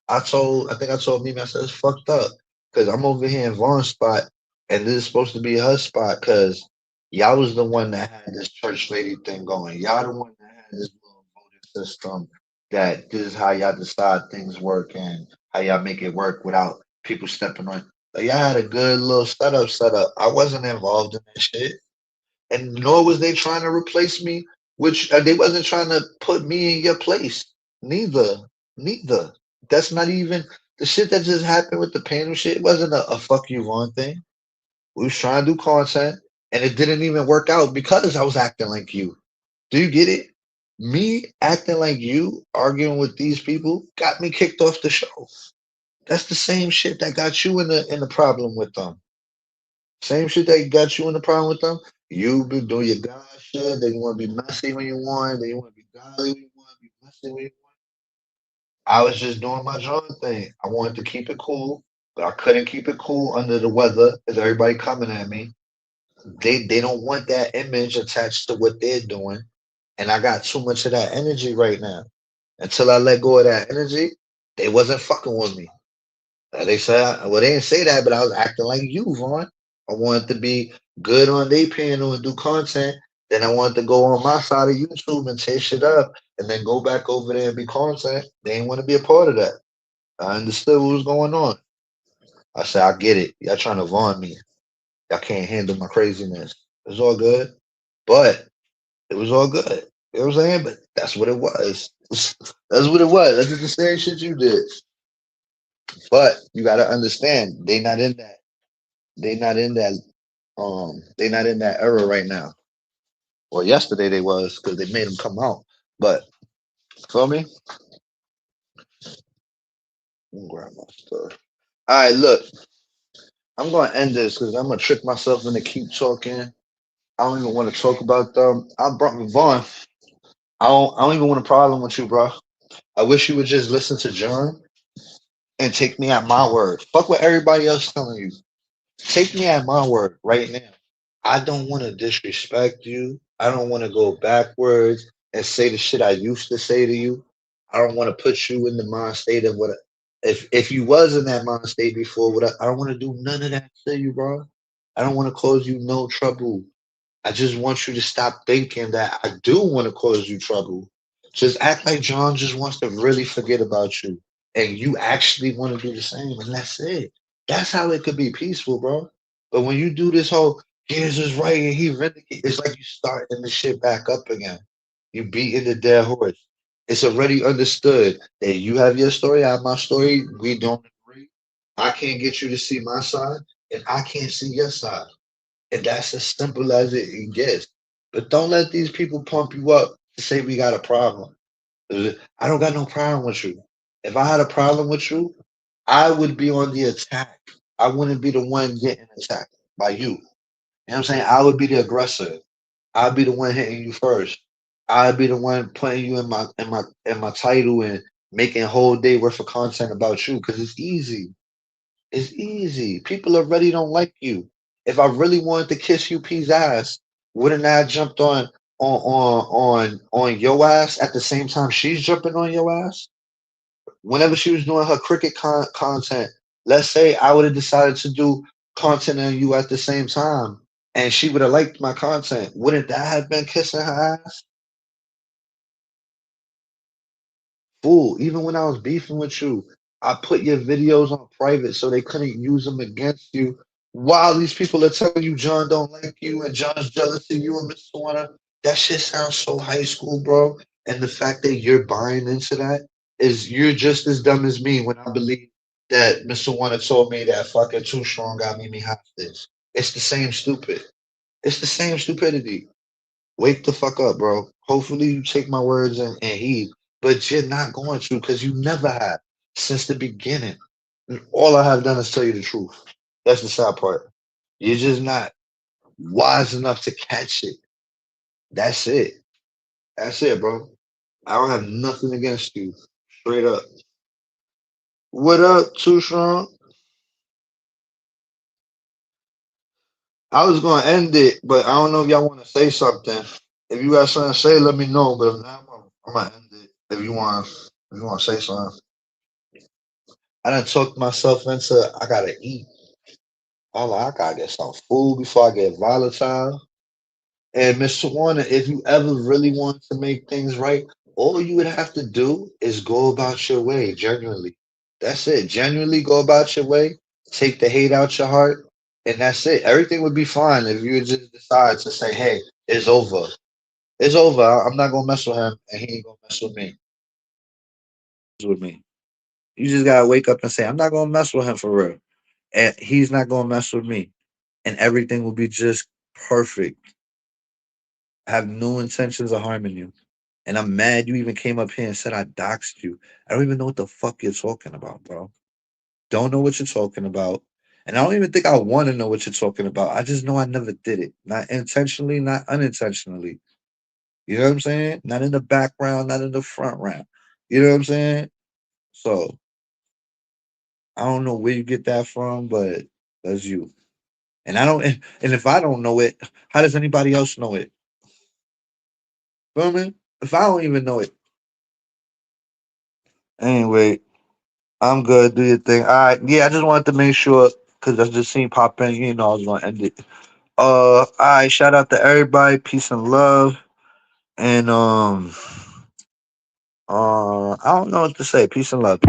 S1: I think I told Mimi, I said, it's fucked up. Because I'm over here in Vaughn's spot, and this is supposed to be her spot, because y'all was the one that had this church lady thing going. Y'all the one that had this little voting system that this is how y'all decide things work and how y'all make it work without people stepping on. Like, y'all had a good little setup. I wasn't involved in that shit, and nor was they trying to replace me, which they wasn't trying to put me in your place. Neither, neither. That's not even the shit that just happened with the panel shit. It wasn't a fuck you Vaughn thing. We was trying to do content, and it didn't even work out because I was acting like you. Do you get it? Me acting like you, arguing with these people, got me kicked off the show. That's the same shit that got you in the problem with them. Same shit that got you in the problem with them. You be doing your God shit. Then you want to be messy when you want. Then you want to be godly when you want. Be messy when you want. I was just doing my John thing. I wanted to keep it cool, but I couldn't keep it cool under the weather because everybody coming at me. They don't want that image attached to what they're doing, and I got too much of that energy right now. Until I let go of that energy, they wasn't fucking with me. They said, well, they didn't say that, but I was acting like you, Vaughn. I wanted to be good on their panel and do content. Then I wanted to go on my side of YouTube and tear shit up and then go back over there and be content. They didn't want to be a part of that. I understood what was going on. I said, I get it. Y'all trying to Vaughn me. Y'all can't handle my craziness. It's all good. But it was all good. You know what I'm saying? But that's what it was. That's what it was. That's just the same shit you did. But you gotta understand, they not in that they not in that era right now. Well, yesterday they was because they made them come out. But feel me? Let me grab my stuff. All right, look, I'm gonna end this because I'm gonna trick myself into keep talking. I don't even want to talk about them. I brought Vaughn. I don't even want a problem with you, bro. I wish you would just listen to John and take me at my word. Fuck what everybody else telling you. Take me at my word right now. I don't want to disrespect you. I don't want to go backwards and say the shit I used to say to you. I don't want to put you in the mind state of what if you was in that mind state before. I don't want to do none of that to you, bro. I don't want to cause you no trouble. I just want you to stop thinking that I do want to cause you trouble. Just act like John just wants to really forget about you, and you actually want to do the same, and that's it. That's how it could be peaceful, bro. But when you do this whole here's his right and he vindicate, it's like you starting the shit back up again. You beating the dead horse. It's already understood that you have your story, I have my story. We don't agree. I can't get you to see my side, and I can't see your side. And that's as simple as it gets. But don't let these people pump you up to say we got a problem. I don't got no problem with you. If I had a problem with you, I would be on the attack. I wouldn't be the one getting attacked by you. You know what I'm saying? I would be the aggressor. I'd be the one hitting you first. I'd be the one putting you in my title and making a whole day worth of content about you because it's easy. It's easy. People already don't like you. If I really wanted to kiss you P's ass, wouldn't I have jumped on your ass at the same time she's jumping on your ass? Whenever she was doing her cricket content, let's say I would have decided to do content on you at the same time, and she would have liked my content. Wouldn't that have been kissing her ass? Fool, even when I was beefing with you, I put your videos on private so they couldn't use them against you While these people are telling you John don't like you and John's jealous of you and Mr. Warner, that shit sounds so high school, bro. And the fact that you're buying into that is you're just as dumb as me when I believe that Mr. Warner told me that fucking Too Strong got me hostage. It's the same stupid. It's the same stupidity. Wake the fuck up, bro. Hopefully you take my words and heed. But you're not going to because you never have since the beginning. And all I have done is tell you the truth. That's the sad part. You're just not wise enough to catch it. That's it. That's it, bro. I don't have nothing against you. Straight up. What up, Too Strong? I was gonna end it, but I don't know if y'all want to say something. If you got something to say, let me know. But if not, I'm gonna end it. If you want to say something, I done talked myself into. I gotta eat. I gotta get some food before I get volatile. And Mr. Warner, if you ever really want to make things right, all you would have to do is go about your way, genuinely. That's it. Genuinely go about your way, take the hate out your heart, and that's it. Everything would be fine if you would just decide to say, hey, it's over. It's over. I'm not gonna mess with him, and he ain't gonna mess with me. With me. You just gotta wake up and say, I'm not gonna mess with him for real. And he's not gonna mess with me. And everything will be just perfect. I have no intentions of harming you. And I'm mad you even came up here and said I doxed you. I don't even know what the fuck you're talking about, bro. Don't know what you're talking about. And I don't even think I want to know what you're talking about. I just know I never did it. Not intentionally, not unintentionally. You know what I'm saying? Not in the background, not in the front round. You know what I'm saying? So I don't know where you get that from, but that's you. And I don't and if I don't know it, how does anybody else know it? Feel me? If I don't even know it. Anyway, I'm good. Do your thing. All right. Yeah, I just wanted to make sure because I just seen pop in. You know, I was gonna end it. All right. Shout out to everybody. Peace and love. And I don't know what to say. Peace and love.